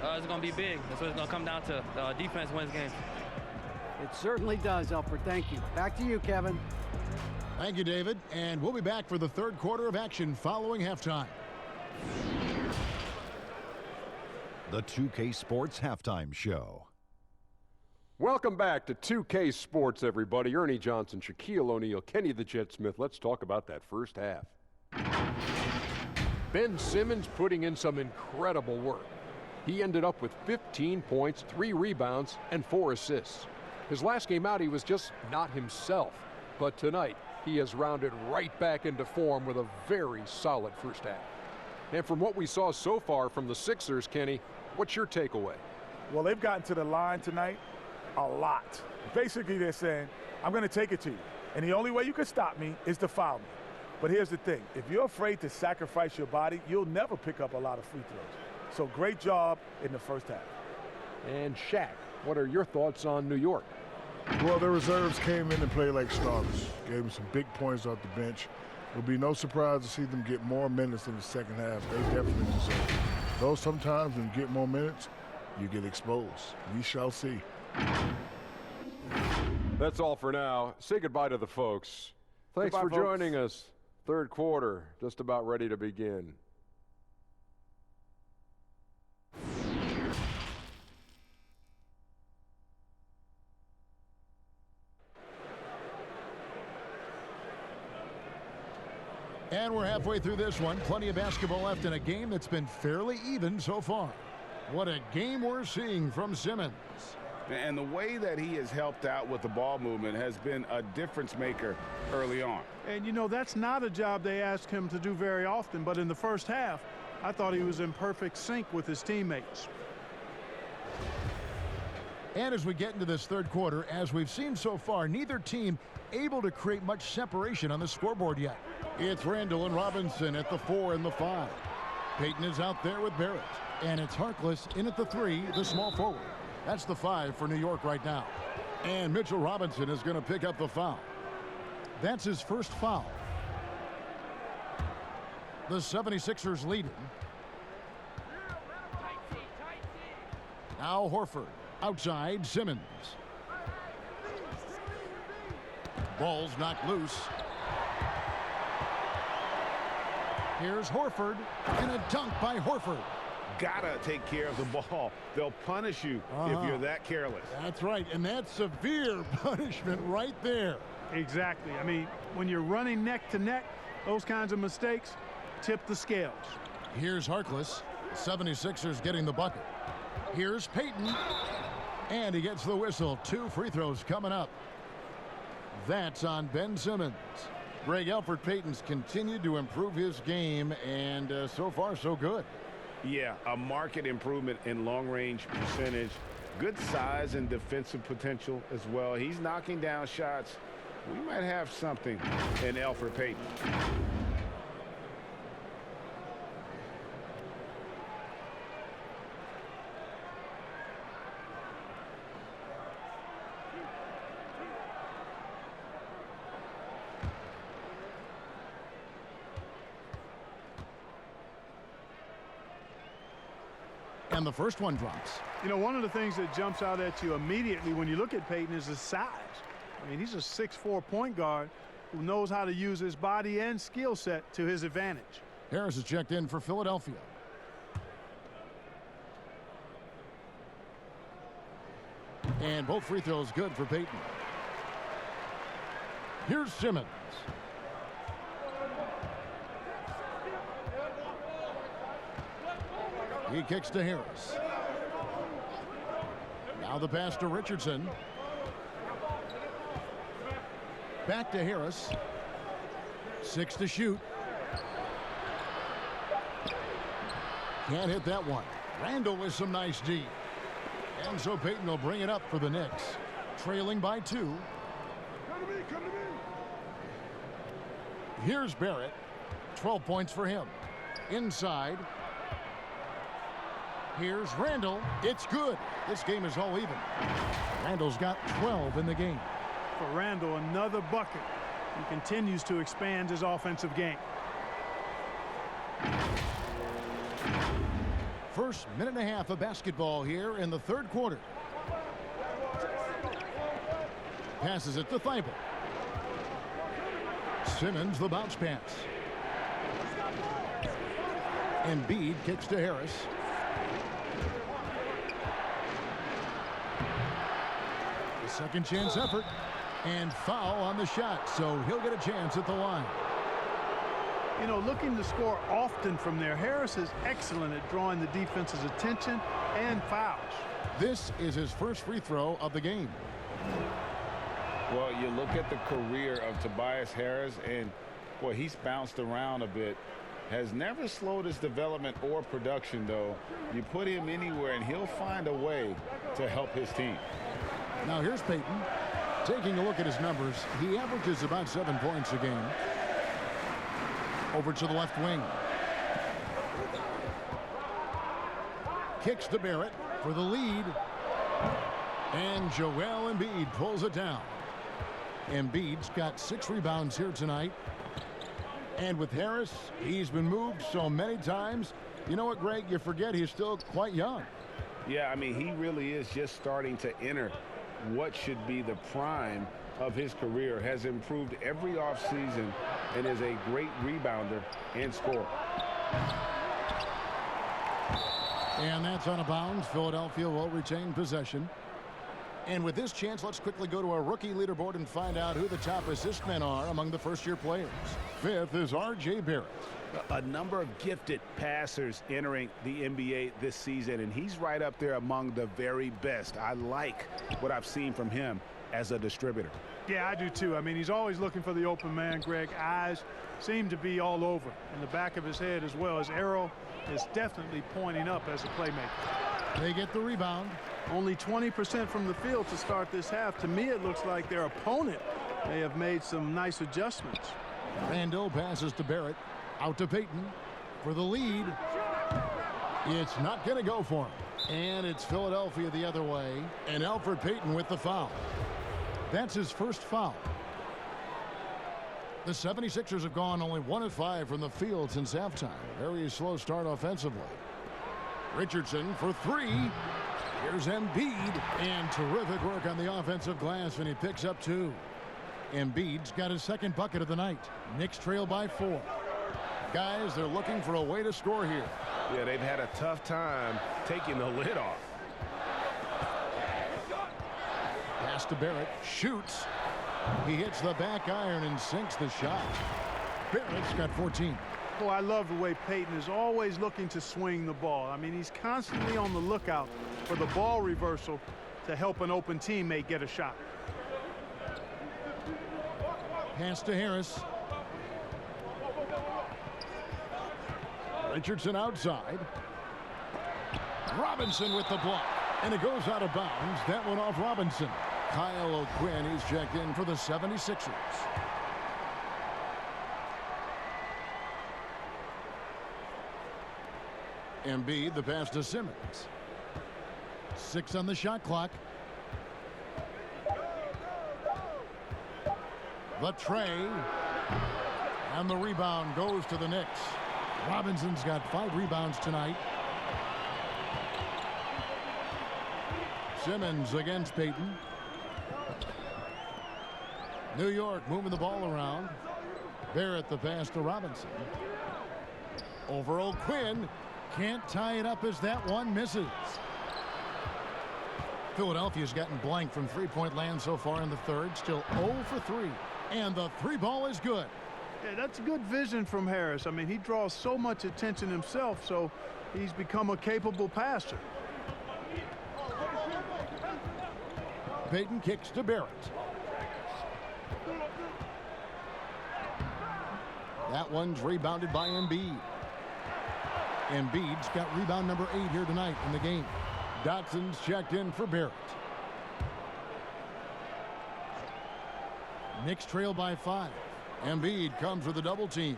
It's going to be big. That's what it's going to come down to. Defense wins games. It certainly does, Elfrid. Thank you. Back to you, Kevin. Thank you, David. And we'll be back for the third quarter of action following halftime. The 2K Sports Halftime Show. Welcome back to 2K Sports, everybody. Ernie Johnson, Shaquille O'Neal, Kenny the Jet Smith. Let's talk about that first half. Ben Simmons putting in some incredible work. He ended up with 15 points, 3 rebounds, and 4 assists. His last game out, he was just not himself. But tonight, he has rounded right back into form with a very solid first half. And from what we saw so far from the Sixers, Kenny, what's your takeaway? Well, they've gotten to the line tonight a lot. Basically, they're saying, I'm going to take it to you. And the only way you can stop me is to foul me. But here's the thing. If you're afraid to sacrifice your body, you'll never pick up a lot of free throws. So great job in the first half. And Shaq, what are your thoughts on New York? Well, the reserves came in and played like starters. Gave them some big points off the bench. It'll be no surprise to see them get more minutes in the second half. They definitely deserve it. Though sometimes when you get more minutes, you get exposed. We shall see. That's all for now. Say goodbye to the folks. Thanks Goodbye, for folks. joining us. Third quarter, just about ready to begin. And we're halfway through this one. Plenty of basketball left in a game that's been fairly even so far. What a game we're seeing from Simmons. And the way that he has helped out with the ball movement has been a difference maker early on. And, you know, that's not a job they ask him to do very often. But in the first half, I thought he was in perfect sync with his teammates. And as we get into this third quarter, as we've seen so far, neither team able to create much separation on the scoreboard yet. It's Randall and Robinson at the 4 and the 5. Payton is out there with Barrett. And it's Harkless in at the 3, the small forward. That's the 5 for New York right now. And Mitchell Robinson is going to pick up the foul. That's his first foul. The 76ers leading. Now Horford. Outside, Simmons. Ball's knocked loose. Here's Horford, and a dunk by Horford. Gotta take care of the ball. They'll punish you if you're that careless. That's right, and that's severe punishment right there. Exactly. I mean, when you're running neck to neck, those kinds of mistakes tip the scales. Here's Harkless. 76ers getting the bucket. Here's Payton. And he gets the whistle. 2 free throws coming up. That's on Ben Simmons. Greg, Elfrid Payton's continued to improve his game, and so far so good. Yeah, a marked improvement in long-range percentage. Good size and defensive potential as well. He's knocking down shots. We might have something in Elfrid Payton. And the first one drops. You know, one of the things that jumps out at you immediately when you look at Payton is his size. I mean, he's a 6'4" point guard who knows how to use his body and skill set to his advantage. Harris is checked in for Philadelphia. And both free throws good for Payton. Here's Simmons. He kicks to Harris. Now the pass to Richardson. Back to Harris. 6 to shoot. Can't hit that one. Randall with some nice D. And so Payton will bring it up for the Knicks. Trailing by 2. Come to me, come to me. Here's Barrett. 12 points for him. Inside. Here's Randall. It's good. This game is all even. Randall's got 12 in the game. For Randall, another bucket. He continues to expand his offensive game. First minute and a half of basketball here in the third quarter. Passes it to Thibault. Simmons the bounce pass. Embiid kicks to Harris. The second chance effort. And foul on the shot, so he'll get a chance at the line. You know, looking to score often from there, Harris is excellent at drawing the defense's attention and fouls. This is his first free throw of the game. Well, you look at the career of Tobias Harris, and, boy, he's bounced around a bit. Has never slowed his development or production, though. You put him anywhere, and he'll find a way to help his team. Now here's Payton. Taking a look at his numbers, he averages about 7 points a game. Over to the left wing. Kicks to Barrett for the lead. And Joel Embiid pulls it down. Embiid's got 6 rebounds here tonight. And with Harris, he's been moved so many times. You know what, Greg? You forget he's still quite young. Yeah, I mean, he really is just starting to enter what should be the prime of his career. Has improved every offseason and is a great rebounder and scorer. And that's out of bounds. Philadelphia will retain possession. And with this chance, let's quickly go to our rookie leaderboard and find out who the top assist men are among the first-year players. 5th is R.J. Barrett. A number of gifted passers entering the NBA this season, and he's right up there among the very best. I like what I've seen from him as a distributor. Yeah, I do too. I mean, he's always looking for the open man, Greg. Eyes seem to be all over in the back of his head as well. His arrow is definitely pointing up as a playmaker. They get the rebound. Only 20% from the field to start this half. To me, it looks like their opponent may have made some nice adjustments. Randall passes to Barrett. Out to Payton for the lead. It's not going to go for him. And it's Philadelphia the other way. And Elfrid Payton with the foul. That's his first foul. The 76ers have gone only 1 of 5 from the field since halftime. Very slow start offensively. Richardson for 3. Here's Embiid. And terrific work on the offensive glass, and he picks up 2. Embiid's got his second bucket of the night. Knicks trail by 4. Guys, they're looking for a way to score here. Yeah, they've had a tough time taking the lid off. Pass to Barrett. Shoots. He hits the back iron and sinks the shot. Barrett's got 14. Oh, I love the way Payton is always looking to swing the ball. I mean, he's constantly on the lookout for the ball reversal to help an open teammate get a shot. Pass to Harris. Richardson outside. Robinson with the block. And it goes out of bounds. That one off Robinson. Kyle O'Quinn, he's checked in for the 76ers. Embiid, the pass to Simmons. 6 on the shot clock. The tray. And the rebound goes to the Knicks. Robinson's got 5 rebounds tonight. Simmons against Payton. New York moving the ball around. Barrett the pass to Robinson. Over O'Quinn. Can't tie it up as that one misses. Philadelphia's gotten blank from three-point land so far in the third. Still 0 for 3. And the 3 ball is good. Yeah, that's good vision from Harris. I mean, he draws so much attention himself, so he's become a capable passer. Payton kicks to Barrett. That one's rebounded by Embiid. Embiid's got rebound number 8 here tonight in the game. Dotson's checked in for Barrett. Knicks trail by 5. Embiid comes with a double team.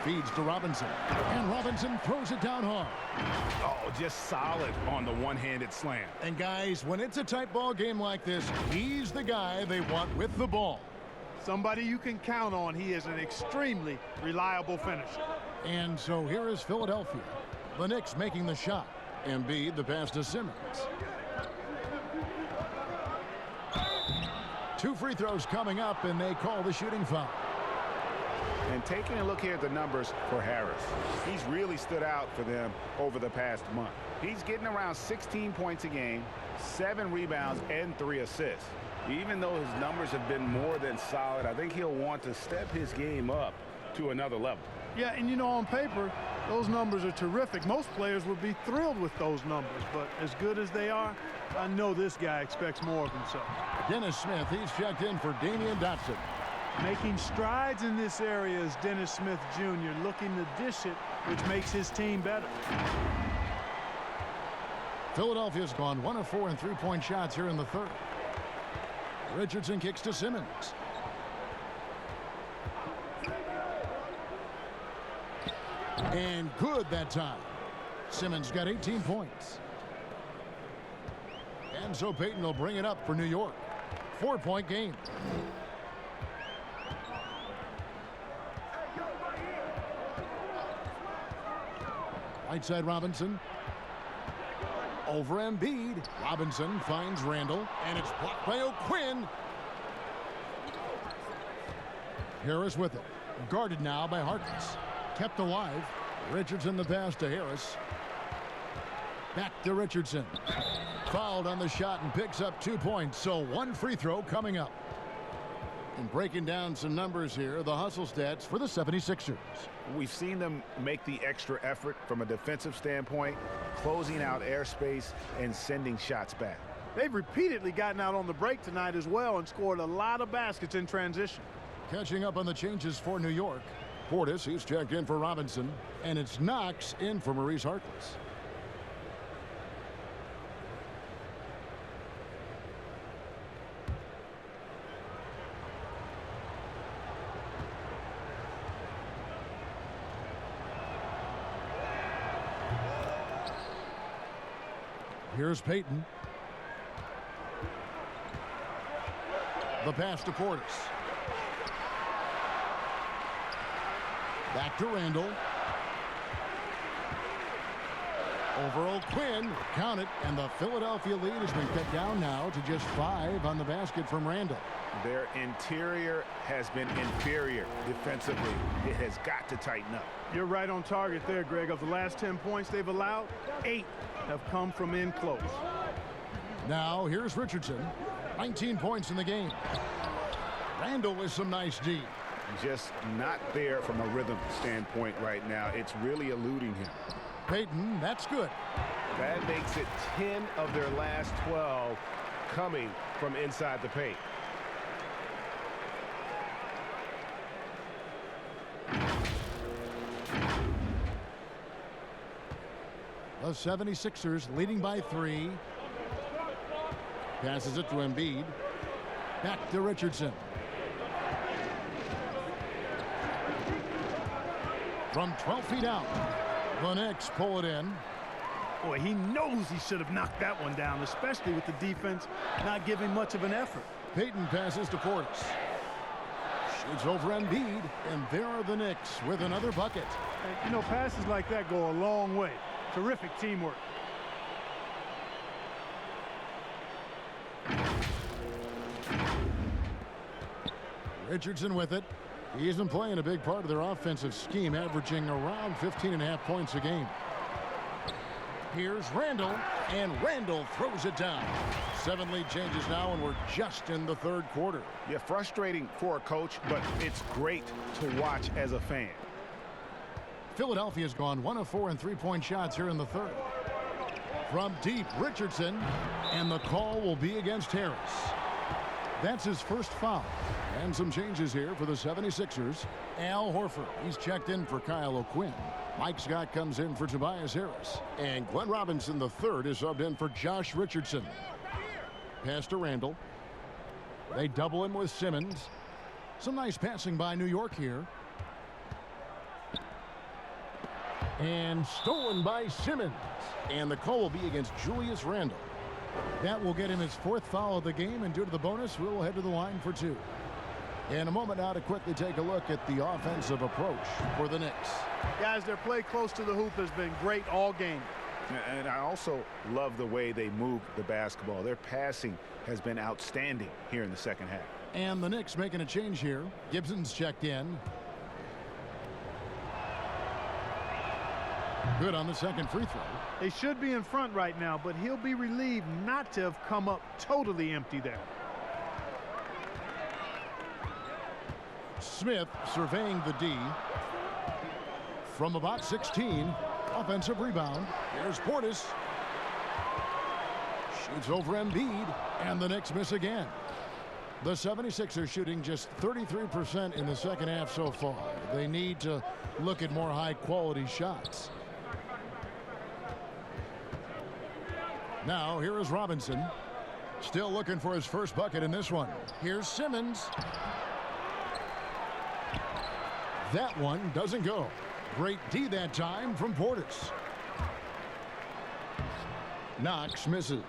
Feeds to Robinson. And Robinson throws it down hard. Oh, just solid on the one-handed slam. And guys, when it's a tight ball game like this, he's the guy they want with the ball. Somebody you can count on. He is an extremely reliable finisher. And so here is Philadelphia. The Knicks making the shot. Embiid the pass to Simmons. 2 free throws coming up, and they call the shooting foul. And taking a look here at the numbers for Harris, he's really stood out for them over the past month. He's getting around 16 points a game, 7 rebounds, and 3 assists. Even though his numbers have been more than solid, I think he'll want to step his game up to another level. Yeah, and you know, on paper, those numbers are terrific. Most players would be thrilled with those numbers, but as good as they are, I know this guy expects more of himself. Dennis Smith, he's checked in for Damian Dotson. Making strides in this area is Dennis Smith Jr., looking to dish it, which makes his team better. Philadelphia's gone 1 of 4 in three-point shots here in the third. Richardson kicks to Simmons. And good that time. Simmons got 18 points. And so Payton will bring it up for New York. 4-point game. Right side Robinson. Over Embiid. Robinson finds Randall. And it's blocked by O'Quinn. Harris with it. Guarded now by Harkness. Kept alive. Richardson the pass to Harris. Back to Richardson. Fouled on the shot and picks up 2 points, so 1 free throw coming up. And breaking down some numbers here, the hustle stats for the 76ers. We've seen them make the extra effort from a defensive standpoint, closing out airspace and sending shots back. They've repeatedly gotten out on the break tonight as well and scored a lot of baskets in transition. Catching up on the changes for New York. Portis, he's checked in for Robinson, and it's Knox in for Maurice Harkless. Here's Payton. The pass to Portis. Back to Randall. Over O'Quinn. Count it. And the Philadelphia lead has been cut down now to just 5 on the basket from Randall. Their interior has been inferior defensively. It has got to tighten up. You're right on target there, Greg. Of the last 10 points they've allowed, 8 have come from in close. Now here's Richardson. 19 points in the game. Randall with some nice D. Just not there from a rhythm standpoint right now. It's really eluding him. Payton, that's good. That makes it 10 of their last 12 coming from inside the paint. The 76ers leading by 3. Passes it to Embiid. Back to Richardson. From 12 feet out, the Knicks pull it in. Boy, he knows he should have knocked that one down, especially with the defense not giving much of an effort. Payton passes to Portis. Shoots over Embiid, and there are the Knicks with another bucket. And, you know, passes like that go a long way. Terrific teamwork. Richardson with it. He isn't playing a big part of their offensive scheme, averaging around 15.5 points a game. Here's Randall, and Randall throws it down. 7 lead changes now, and we're just in the 3rd quarter. Yeah, frustrating for a coach, but it's great to watch as a fan. Philadelphia's gone 1 of 4 in 3-point shots here in the 3rd. From deep, Richardson, and the call will be against Harris. That's his first foul. And some changes here for the 76ers. Al Horford, he's checked in for Kyle O'Quinn. Mike Scott comes in for Tobias Harris. And Glenn Robinson, the 3rd, is subbed in for Josh Richardson. Pass to Randall. They double him with Simmons. Some nice passing by New York here. And stolen by Simmons. And the call will be against Julius Randle. That will get him his 4th foul of the game, and due to the bonus, we'll head to the line for 2. In a moment now to quickly take a look at the offensive approach for the Knicks. Guys, their play close to the hoop has been great all game. And I also love the way they move the basketball. Their passing has been outstanding here in the 2nd half. And the Knicks making a change here. Gibson's checked in. Good on the 2nd free throw. They should be in front right now, but he'll be relieved not to have come up totally empty there. Smith surveying the D. From about 16. Offensive rebound. Here's Portis. Shoots over Embiid, and the Knicks miss again. The 76ers shooting just 33% in the 2nd half so far. They need to look at more high-quality shots. Now, here is Robinson. Still looking for his first bucket in this one. Here's Simmons. That one doesn't go. Great D that time from Portis. Knox misses.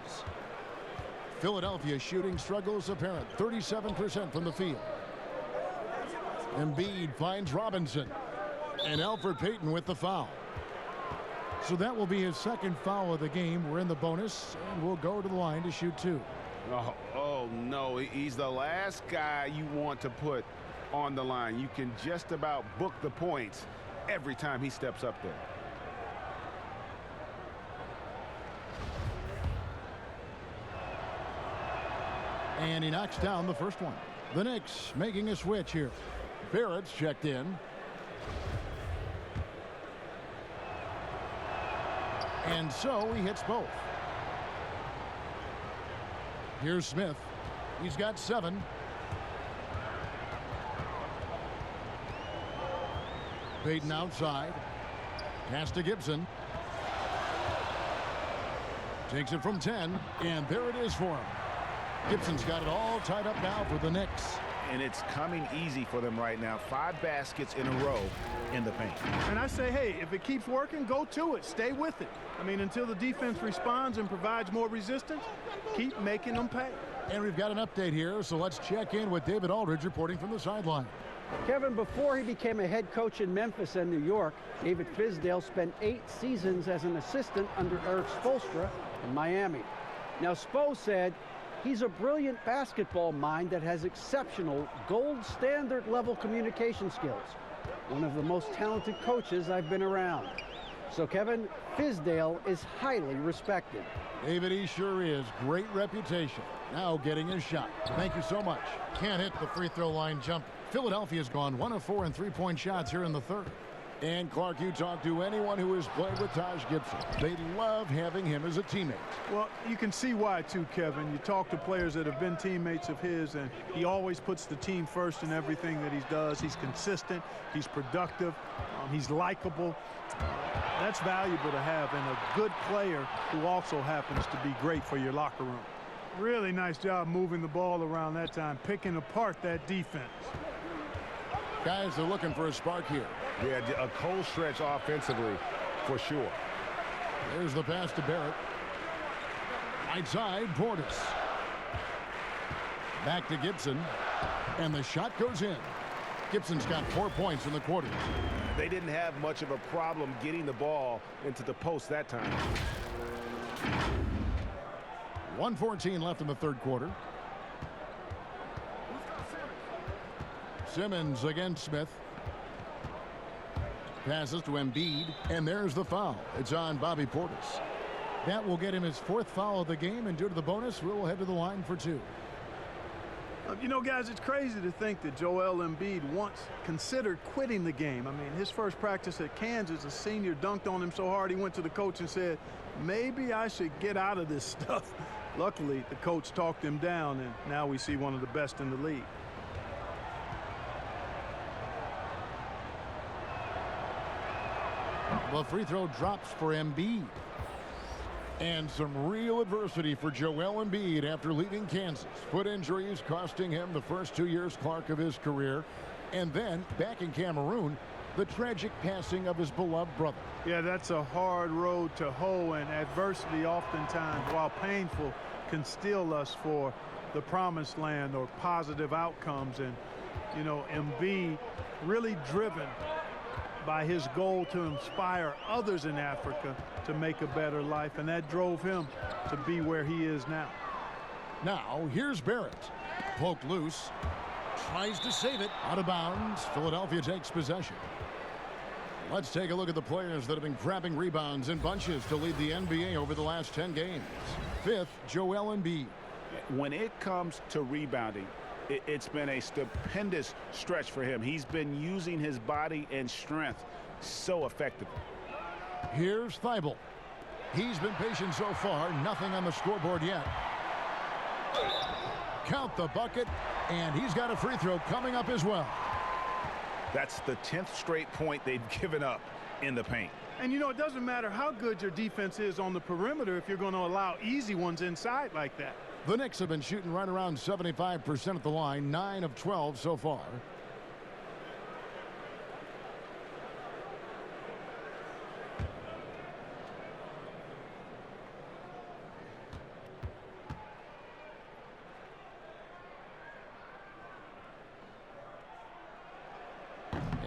Philadelphia shooting struggles apparent. 37% from the field. Embiid finds Robinson. And Elfrid Payton with the foul. So that will be his 2nd foul of the game. We're in the bonus, and we'll go to the line to shoot 2. Oh, no. He's the last guy you want to put on the line. You can just about book the points every time he steps up there. And he knocks down the first one. The Knicks making a switch here. Barrett's checked in. And so he hits both. Here's Smith. He's got 7. Payton outside. Pass to Gibson. Takes it from 10, and there it is for him. Gibson's got it all tied up now for the Knicks. And it's coming easy for them right now. 5 baskets in a row in the paint. And I say, hey, if it keeps working, go to it. Stay with it. I mean, until the defense responds and provides more resistance, keep making them pay. And we've got an update here, so let's check in with David Aldridge reporting from the sideline. Kevin, before he became a head coach in Memphis and New York, David Fizdale spent 8 seasons as an assistant under Eric Spoelstra in Miami. Now, Spo said he's a brilliant basketball mind that has exceptional gold standard level communication skills. One of the most talented coaches I've been around. So, Kevin, Fizdale is highly respected. David, he sure is. Great reputation. Now getting his shot. Thank you so much. Can't hit the free throw line jump. Philadelphia's gone 1 of 4 in 3-point shots here in the third. And Clark, you talk to anyone who has played with Taj Gibson. They love having him as a teammate. Well, you can see why too, Kevin. You talk to players that have been teammates of his, and he always puts the team first in everything that he does. He's consistent, he's productive, he's likable. That's valuable to have, and a good player who also happens to be great for your locker room. Really nice job moving the ball around that time, picking apart that defense. Guys are looking for a spark here. Yeah, a cold stretch offensively for sure. There's the pass to Barrett. Right side, Portis. Back to Gibson. And the shot goes in. Gibson's got 4 points in the quarter. They didn't have much of a problem getting the ball into the post that time. 1:14 left in the third quarter. Simmons against Smith. Passes to Embiid, and there's the foul. It's on Bobby Portis. That will get him his 4th foul of the game, and due to the bonus, we'll head to the line for 2. You know, guys, it's crazy to think that Joel Embiid once considered quitting the game. I mean, his first practice at Kansas, a senior dunked on him so hard he went to the coach and said, maybe I should get out of this stuff. Luckily, the coach talked him down, and now we see one of the best in the league. The free throw drops for Embiid. And some real adversity for Joel Embiid after leaving Kansas. Foot injuries costing him the first 2 years, Clark, of his career. And then, back in Cameroon, the tragic passing of his beloved brother. Yeah, that's a hard road to hoe, and adversity oftentimes, while painful, can steal us for the promised land or positive outcomes. And, you know, Embiid really driven by his goal to inspire others in Africa to make a better life, and that drove him to be where he is now. Now, here's Barrett. Poked loose. Tries to save it. Out of bounds. Philadelphia takes possession. Let's take a look at the players that have been grabbing rebounds in bunches to lead the NBA over the last 10 games. 5th, Joel Embiid. When it comes to rebounding, it's been a stupendous stretch for him. He's been using his body and strength so effectively. Here's Thibault. He's been patient so far. Nothing on the scoreboard yet. Count the bucket, and he's got a free throw coming up as well. That's the 10th straight point they've given up in the paint. And, you know, it doesn't matter how good your defense is on the perimeter if you're going to allow easy ones inside like that. The Knicks have been shooting right around 75% at the line, 9 of 12 so far.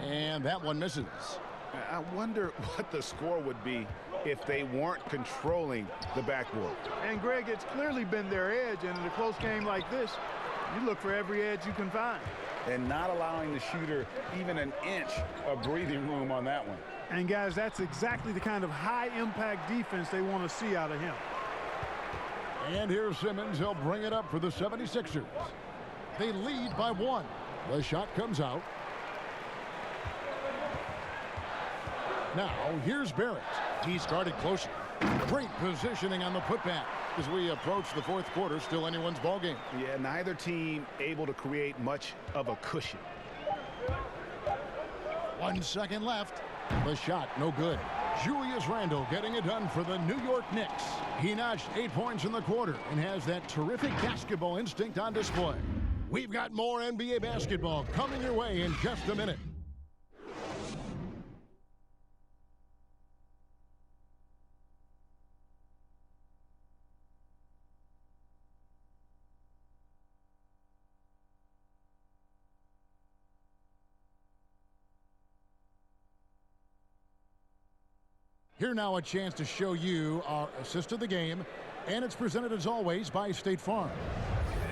And that one misses. I wonder what the score would be if they weren't controlling the backboard. And, Greg, it's clearly been their edge, and in a close game like this, you look for every edge you can find. And not allowing the shooter even an inch of breathing room on that one. And, guys, that's exactly the kind of high-impact defense they want to see out of him. And here's Simmons. He'll bring it up for the 76ers. They lead by 1. The shot comes out. Now, here's Barrett. He started closer. Great positioning on the putback. As we approach the fourth quarter, still anyone's ball game. Yeah, neither team able to create much of a cushion. 1 second left. The shot, no good. Julius Randle getting it done for the New York Knicks. He notched 8 points in the quarter and has that terrific basketball instinct on display. We've got more NBA basketball coming your way in just a minute. Here now a chance to show you our assist of the game, and it's presented as always by State Farm.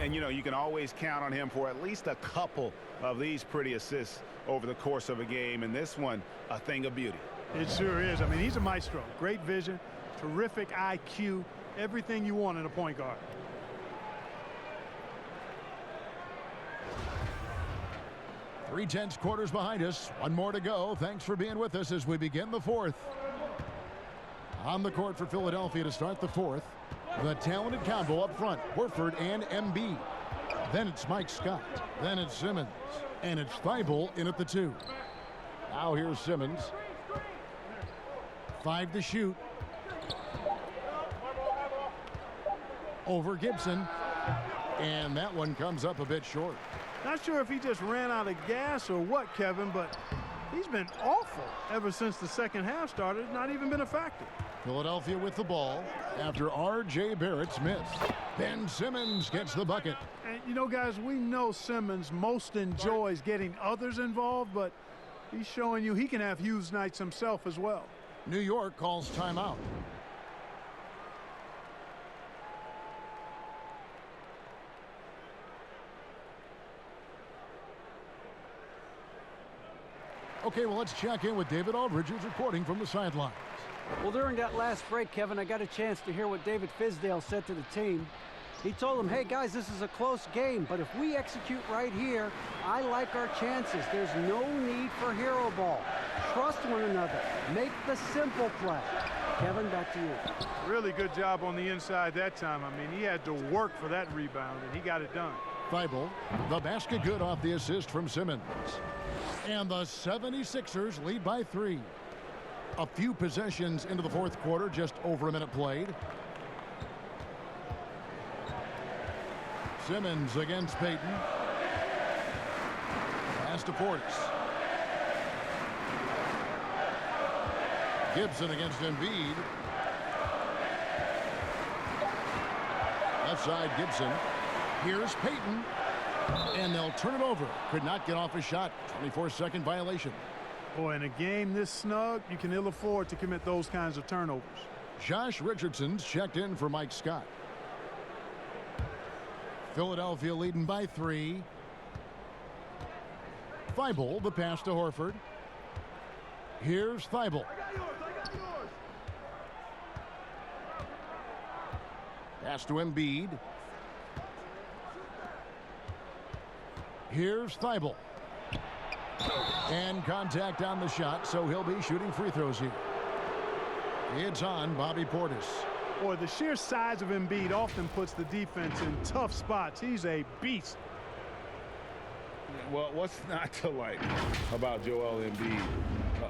And, you know, you can always count on him for at least a couple of these pretty assists over the course of a game, and this one, a thing of beauty. It sure is. I mean, he's a maestro. Great vision, terrific IQ, everything you want in a point guard. Three tenths quarters behind us. One more to go. Thanks for being with us as we begin the fourth. On the court for Philadelphia to start the fourth. The talented combo up front, Horford and Embiid. Then it's Mike Scott. Then it's Simmons. And it's Thibault in at the 2. Now here's Simmons. 5 to shoot. Over Gibson. And that one comes up a bit short. Not sure if he just ran out of gas or what, Kevin, but he's been awful ever since the second half started. Not even been a factor. Philadelphia with the ball after R.J. Barrett's miss. Ben Simmons gets the bucket. And, you know, guys, we know Simmons most enjoys getting others involved, but he's showing you he can have huge nights himself as well. New York calls timeout. Okay, well, let's check in with David Aldridge, who's reporting from the sidelines. Well, during that last break, Kevin, I got a chance to hear what David Fizdale said to the team. He told them, hey, guys, this is a close game, but if we execute right here, I like our chances. There's no need for hero ball. Trust one another. Make the simple play. Kevin, back to you. Really good job on the inside that time. I mean, he had to work for that rebound, and he got it done. Thibault, the basket good off the assist from Simmons. And the 76ers lead by 3. A few possessions into the fourth quarter, just over a minute played. Simmons against Payton. Pass to Portis. Gibson against Embiid. Left side, Gibson. Here's Payton. And they'll turn it over. Could not get off a shot. 24-second violation. Boy, in a game this snug, you can ill afford to commit those kinds of turnovers. Josh Richardson's checked in for Mike Scott. Philadelphia leading by 3. Thibault, the pass to Horford. Here's Thibault. Pass to Embiid. Here's Thibault. And contact on the shot, so he'll be shooting free throws here. It's on Bobby Portis. Boy, the sheer size of Embiid often puts the defense in tough spots. He's a beast. Well, what's not to like about Joel Embiid?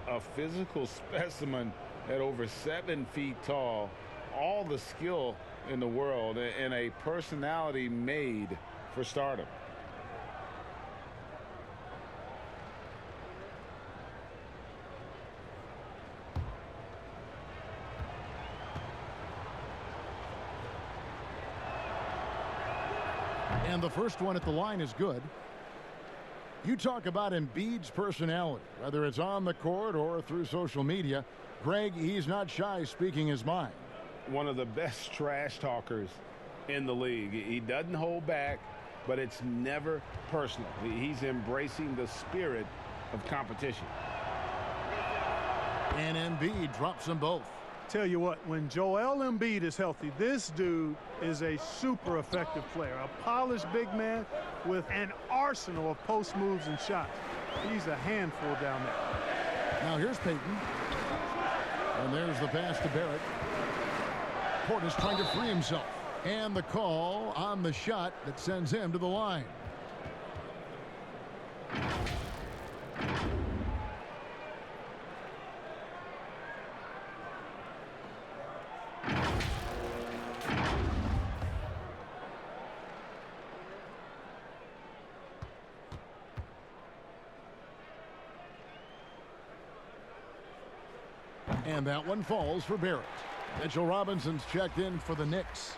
A physical specimen at over 7 feet tall, all the skill in the world, and a personality made for stardom. And the first one at the line is good. You talk about Embiid's personality, whether it's on the court or through social media. Greg, he's not shy speaking his mind. One of the best trash talkers in the league. He doesn't hold back, but it's never personal. He's embracing the spirit of competition. And Embiid drops them both. tell you what, when Joel Embiid is healthy, this dude is a super effective player, a polished big man with an arsenal of post moves and shots. He's a handful down there. Now here's Payton. And there's the pass to Barrett. Portis trying to free himself. And the call on the shot that sends him to the line. And that one falls for Barrett. Mitchell Robinson's checked in for the Knicks.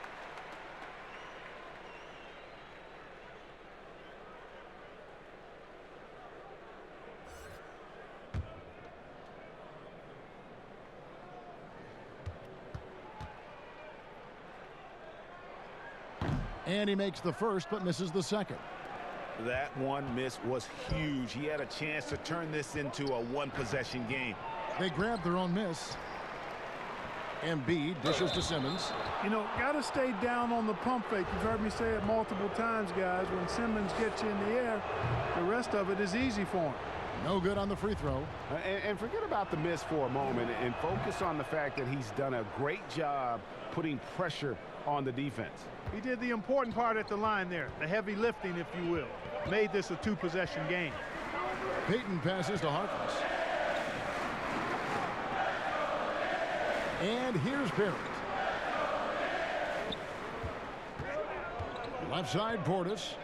And he makes the first but misses the second. That one miss was huge. He had a chance to turn this into a one-possession game. They grabbed their own miss. Embiid dishes to Simmons. You know, got to stay down on the pump fake. You've heard me say it multiple times, guys. When Simmons gets you in the air, the rest of it is easy for him. No good on the free throw. And forget about the miss for a moment and focus on the fact that he's done a great job putting pressure on the defense. He did the important part at the line there, the heavy lifting, if you will. Made this a two-possession game. Payton passes to Harkless. And here's Barrett. Left side, Portis.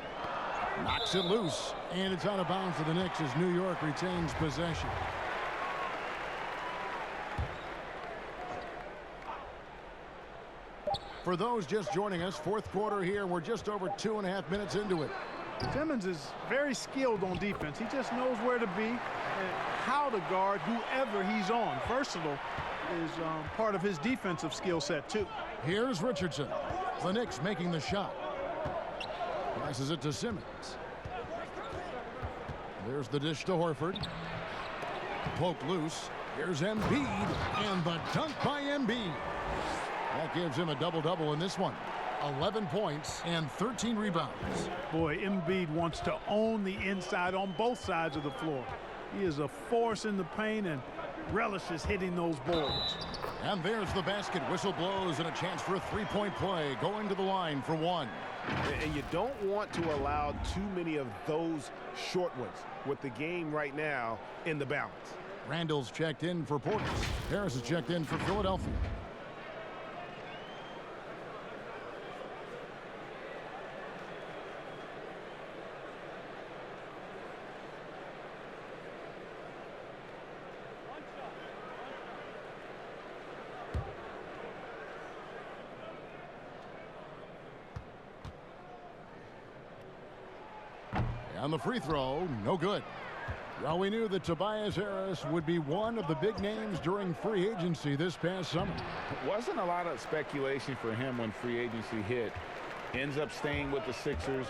Knocks it loose. And it's out of bounds to the Knicks as New York retains possession. For those just joining us, fourth quarter here. We're just over 2.5 minutes into it. Simmons is very skilled on defense. He just knows where to be and how to guard whoever he's on. Versatile is part of his defensive skill set, too. Here's Richardson. The Knicks making the shot. Passes it to Simmons. There's the dish to Horford. Poke loose. Here's Embiid. And the dunk by Embiid. That gives him a double-double in this one. 11 points and 13 rebounds. Boy, Embiid wants to own the inside on both sides of the floor. He is a force in the paint and relishes hitting those boards. And there's the basket. Whistle blows and a chance for a three-point play. Going to the line for one. And you don't want to allow too many of those short ones with the game right now in the balance. Randall's checked in for Portis. Harris is checked in for Philadelphia. On the free throw, no good. Well, we knew that Tobias Harris would be one of the big names during free agency this past summer. Wasn't a lot of speculation for him when free agency hit. Ends up staying with the Sixers,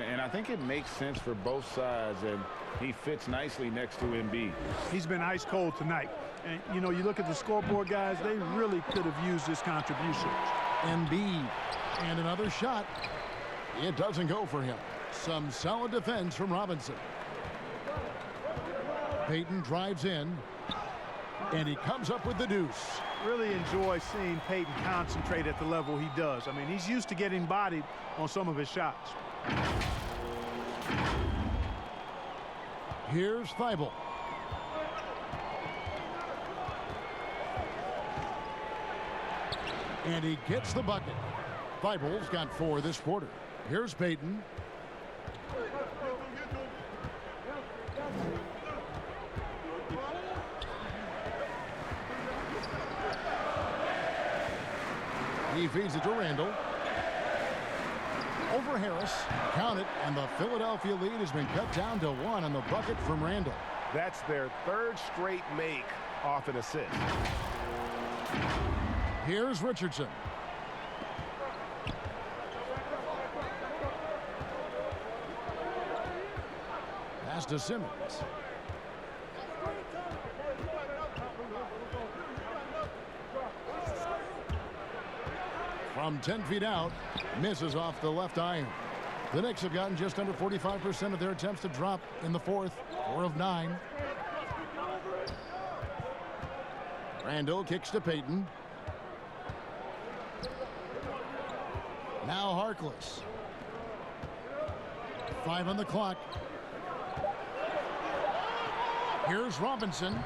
and I think it makes sense for both sides, and he fits nicely next to Embiid. He's been ice cold tonight. And, you know, you look at the scoreboard, guys, they really could have used his contribution. Embiid, and another shot. It doesn't go for him. Some solid defense from Robinson. Payton drives in, and he comes up with the deuce. Really enjoy seeing Payton concentrate at the level he does. I mean, he's used to getting bodied on some of his shots. Here's Thibault. And he gets the bucket. Thibault's got 4 this quarter. Here's Payton. He feeds it to Randall. Over Harris. Count it, and the Philadelphia lead has been cut down to 1 on the bucket from Randall. That's their 3rd straight make off an assist. Here's Richardson. Pass to Simmons. From 10 feet out, misses off the left iron. The Knicks have gotten just under 45% of their attempts to drop in the fourth, 4 of 9. Randall kicks to Payton. Now Harkless. 5 on the clock. Here's Robinson,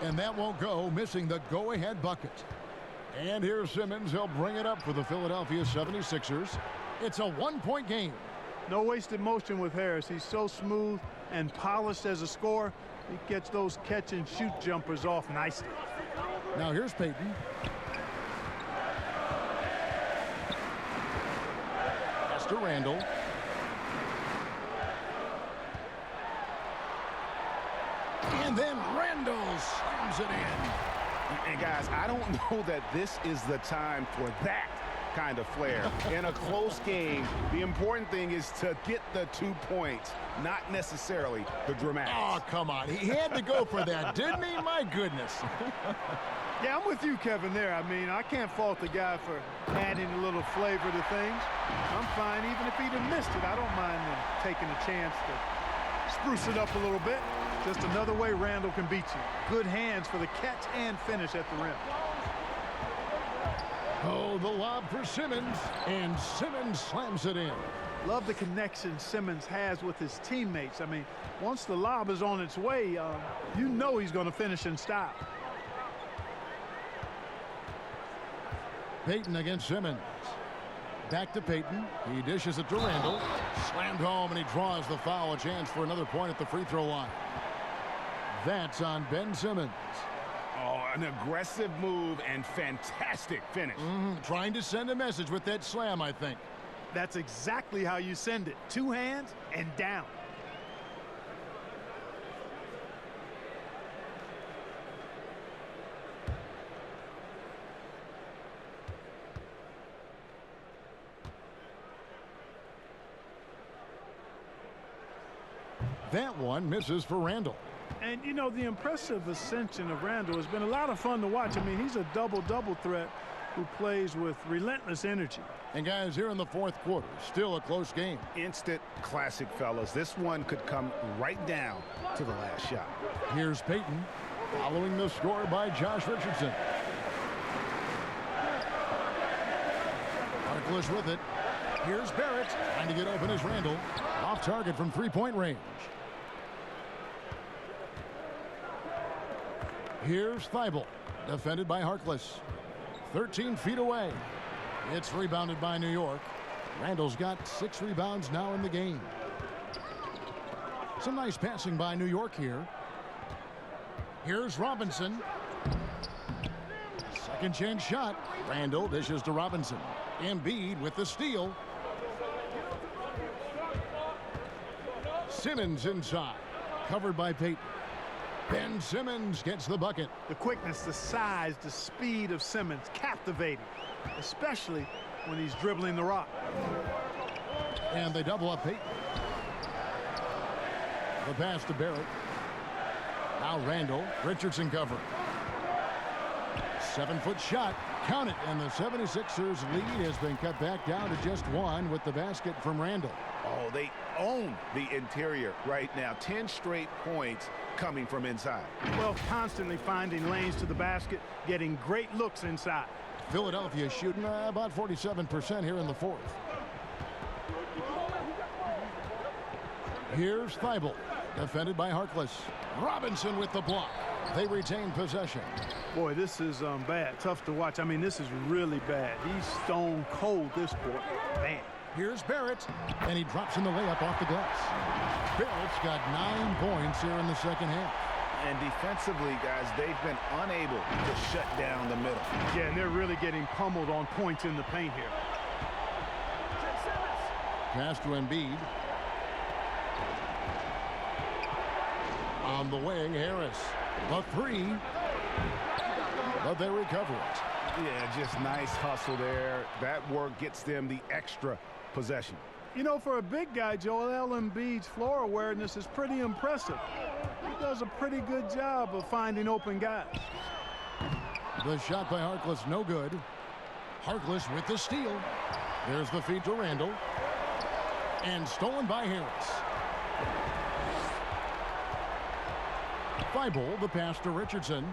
and that won't go, missing the go-ahead bucket. And here's Simmons. He'll bring it up for the Philadelphia 76ers. It's a 1-point game. No wasted motion with Harris. He's so smooth and polished as a scorer. He gets those catch-and-shoot jumpers off nicely. Now here's Payton. Pass to Randall. And then Randall slams it in. And guys, I don't know that this is the time for that kind of flair. In a close game, the important thing is to get the 2 points, not necessarily the dramatics. Oh, come on. He had to go for that, didn't he? My goodness. Yeah, I'm with you, Kevin, there. I mean, I can't fault the guy for adding a little flavor to things. I'm fine even if he'd have missed it. I don't mind him taking a chance to spruce it up a little bit. Just another way Randall can beat you. Good hands for the catch and finish at the rim. Oh, the lob for Simmons, and Simmons slams it in. Love the connection Simmons has with his teammates. I mean, once the lob is on its way, you know he's going to finish in style. Payton against Simmons. Back to Payton. He dishes it to Randall. Slammed home, and he draws the foul. A chance for another point at the free throw line. That's on Ben Simmons. Oh, an aggressive move and fantastic finish. Trying to send a message with that slam, I think. That's exactly how you send it. 2 hands and down. That one misses for Randall. And, you know, the impressive ascension of Randall has been a lot of fun to watch. I mean, he's a double-double threat who plays with relentless energy. And, guys, here in the fourth quarter, still a close game. Instant classic, fellas. This one could come right down to the last shot. Here's Payton, following the score by Josh Richardson. Harkless with it. Here's Barrett, trying to get open as Randall. Off target from three-point range. Here's Thibault, defended by Harkless. 13 feet away. It's rebounded by New York. Randall's got 6 rebounds now in the game. Some nice passing by New York here. Here's Robinson. Second chance shot. Randall dishes to Robinson. Embiid with the steal. Simmons inside. Covered by Payton. Ben Simmons gets the bucket. The quickness, the size, the speed of Simmons, captivating, especially when he's dribbling the rock. And they double up Payton. The pass to Barrett. Now Randall. Richardson cover. 7-foot shot. Count it. And the 76ers lead has been cut back down to just 1 with the basket from Randall. Oh, they own the interior right now. 10 straight points coming from inside. Well, constantly finding lanes to the basket, getting great looks inside. Philadelphia shooting about 47% here in the fourth. Here's Thibault, defended by Harkless. Robinson with the block. They retain possession. Boy, this is bad. Tough to watch. I mean, this is really bad. He's stone cold this quarter. Man. Here's Barrett, and he drops in the layup off the glass. Barrett's got 9 points here in the second half. And defensively, guys, they've been unable to shut down the middle. Yeah, and they're really getting pummeled on points in the paint here. Pass to Embiid. On the wing, Harris. The 3. But they recover it. Yeah, just nice hustle there. That work gets them the extra possession. You know, for a big guy, Joel Embiid's floor awareness is pretty impressive. He does a pretty good job of finding open guys. The shot by Harkless, no good. Harkless with the steal. There's the feed to Randall. And stolen by Harris. Thibault, the pass to Richardson.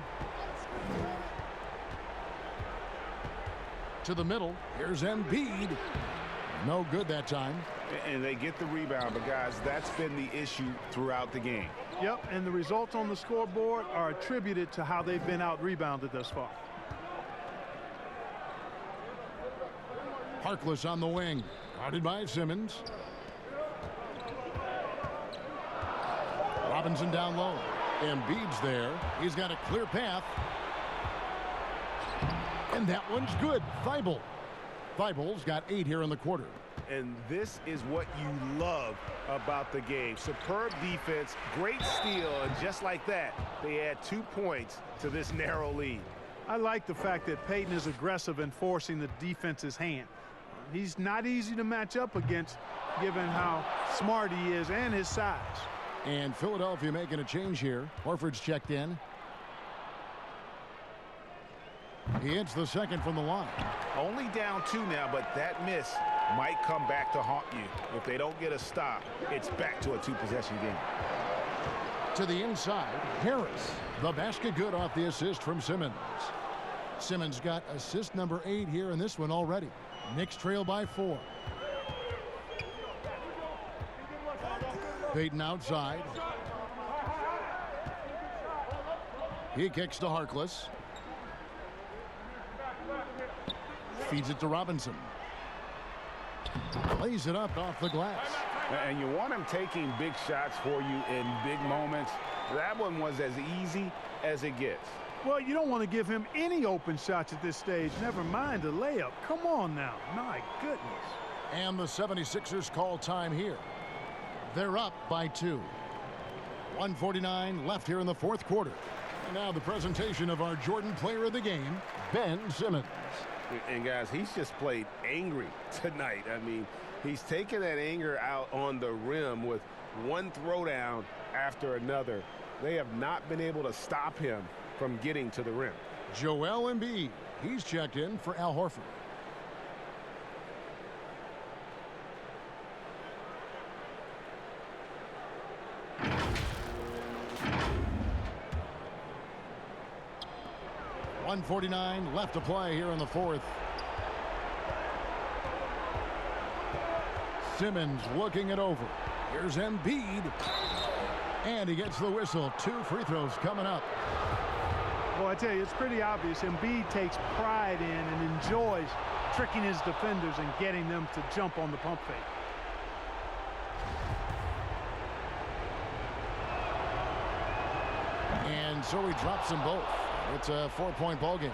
To the middle. Here's Embiid. No good that time. And they get the rebound, but guys, that's been the issue throughout the game. Yep, and the results on the scoreboard are attributed to how they've been out-rebounded thus far. Harkless on the wing. Guarded by Simmons. Robinson down low. Embiid's there. He's got a clear path. And that one's good. Thibault. Thibault's got 8 here in the quarter. And this is what you love about the game. Superb defense, great steal, and just like that, they add 2 points to this narrow lead. I like the fact that Payton is aggressive in forcing the defense's hand. He's not easy to match up against, given how smart he is and his size. And Philadelphia making a change here. Horford's checked in. He hits the second from the line. Only down 2 now, but that miss might come back to haunt you. If they don't get a stop, it's back to a 2-possession game. To the inside, Harris. The basket good off the assist from Simmons. Simmons got assist number 8 here in this one already. Knicks trail by 4. Payton outside. He kicks to Harkless. Feeds it to Robinson. Lays it up off the glass. And you want him taking big shots for you in big moments. That one was as easy as it gets. Well, you don't want to give him any open shots at this stage. Never mind a layup. Come on now. My goodness. And the 76ers call time here. They're up by 2. 1:49 left here in the fourth quarter. And now the presentation of our Jordan Player of the Game, Ben Simmons. And guys, he's just played angry tonight. I mean, he's taken that anger out on the rim with one throwdown after another. They have not been able to stop him from getting to the rim. Joel Embiid, he's checked in for Al Horford. .149 left to play here in the fourth. Simmons looking it over. Here's Embiid. And he gets the whistle. 2 free throws coming up. Well, I tell you, it's pretty obvious. Embiid takes pride in and enjoys tricking his defenders and getting them to jump on the pump fake. And so he drops them both. It's a 4-point ball game.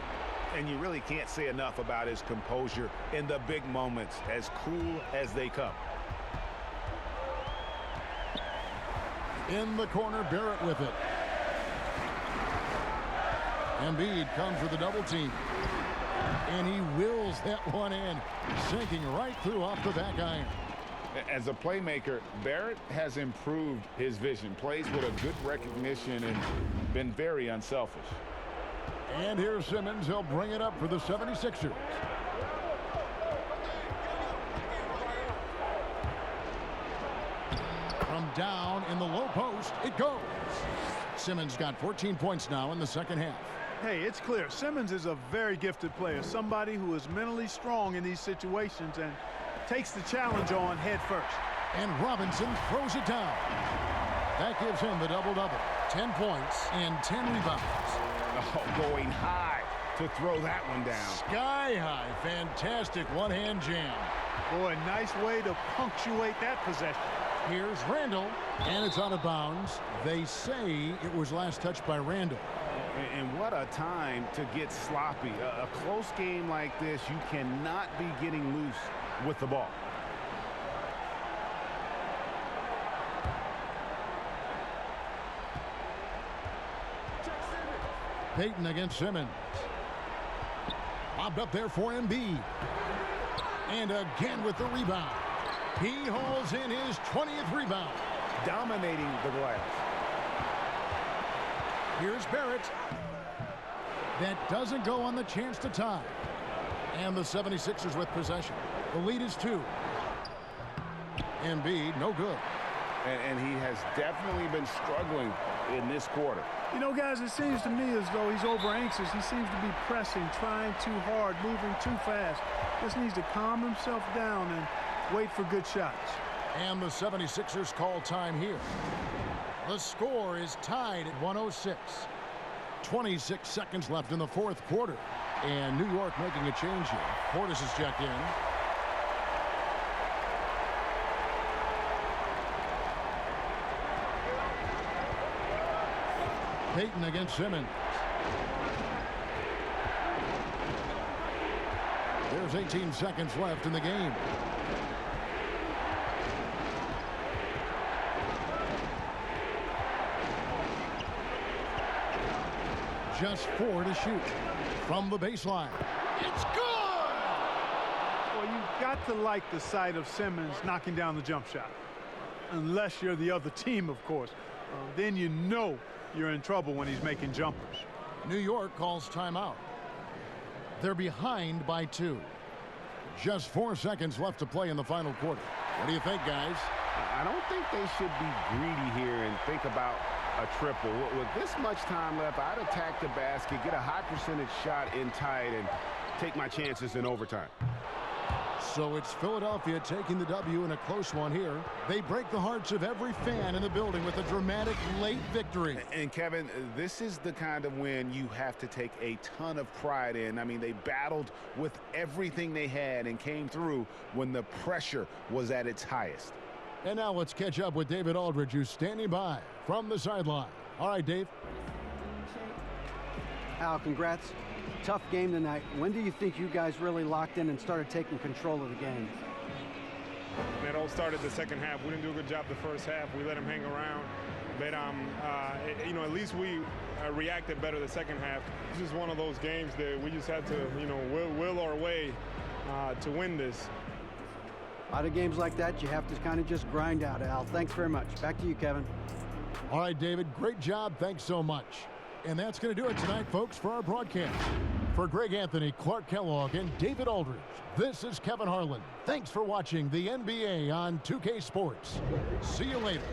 And you really can't say enough about his composure in the big moments, as cool as they come. In the corner, Barrett with it. Embiid comes with a double team. And he wills that one in, sinking right through off the back iron. As a playmaker, Barrett has improved his vision, plays with a good recognition and been very unselfish. And here's Simmons. He'll bring it up for the 76ers. From down in the low post, it goes. Simmons got 14 points now in the second half. Hey, it's clear. Simmons is a very gifted player, somebody who is mentally strong in these situations and takes the challenge on head first. And Robinson throws it down. That gives him the double-double. 10 points and 10 rebounds. Oh, going high to throw that one down. Sky high. Fantastic one-hand jam. Boy, nice way to punctuate that possession. Here's Randall, and it's out of bounds. They say it was last touched by Randall. And what a time to get sloppy. A close game like this, you cannot be getting loose with the ball. Payton against Simmons. Bobbed up there for Embiid. And again with the rebound. He hauls in his 20th rebound. Dominating the glass. Here's Barrett. That doesn't go on the chance to tie. And the 76ers with possession. The lead is 2. Embiid, no good. And he has definitely been struggling in this quarter. You know, guys, it seems to me as though he's over anxious. He seems to be pressing, trying too hard, moving too fast. Just needs to calm himself down and wait for good shots. And the 76ers call time here. The score is tied at 106. 26 seconds left in the fourth quarter. And New York making a change here. Portis is checked in. Payton against Simmons. There's 18 seconds left in the game. Just 4 to shoot from the baseline. It's good! Well, you've got to like the sight of Simmons knocking down the jump shot. Unless you're the other team, of course. Then you know you're in trouble when he's making jumpers. New York calls timeout. They're behind by 2. Just 4 seconds left to play in the final quarter. What do you think, guys? I don't think they should be greedy here and think about a triple. With this much time left, I'd attack the basket, get a high percentage shot in tight, and take my chances in overtime. So it's Philadelphia taking the W in a close one here. They break the hearts of every fan in the building with a dramatic late victory. And Kevin, this is the kind of win you have to take a ton of pride in. I mean, they battled with everything they had and came through when the pressure was at its highest. And now let's catch up with David Aldridge, who's standing by from the sideline. All right, Dave. Al, congrats. Tough game tonight. When do you think you guys really locked in and started taking control of the game? It all started the second half. We didn't do a good job the first half. We let them hang around. But, you know, at least we reacted better the second half. This is one of those games that we just had to, you know, will our way to win this. A lot of games like that, you have to kind of just grind out, Al. Thanks very much. Back to you, Kevin. All right, David, great job. Thanks so much. And that's going to do it tonight, folks, for our broadcast. For Greg Anthony, Clark Kellogg, and David Aldridge, this is Kevin Harlan. Thanks for watching the NBA on 2K Sports. See you later.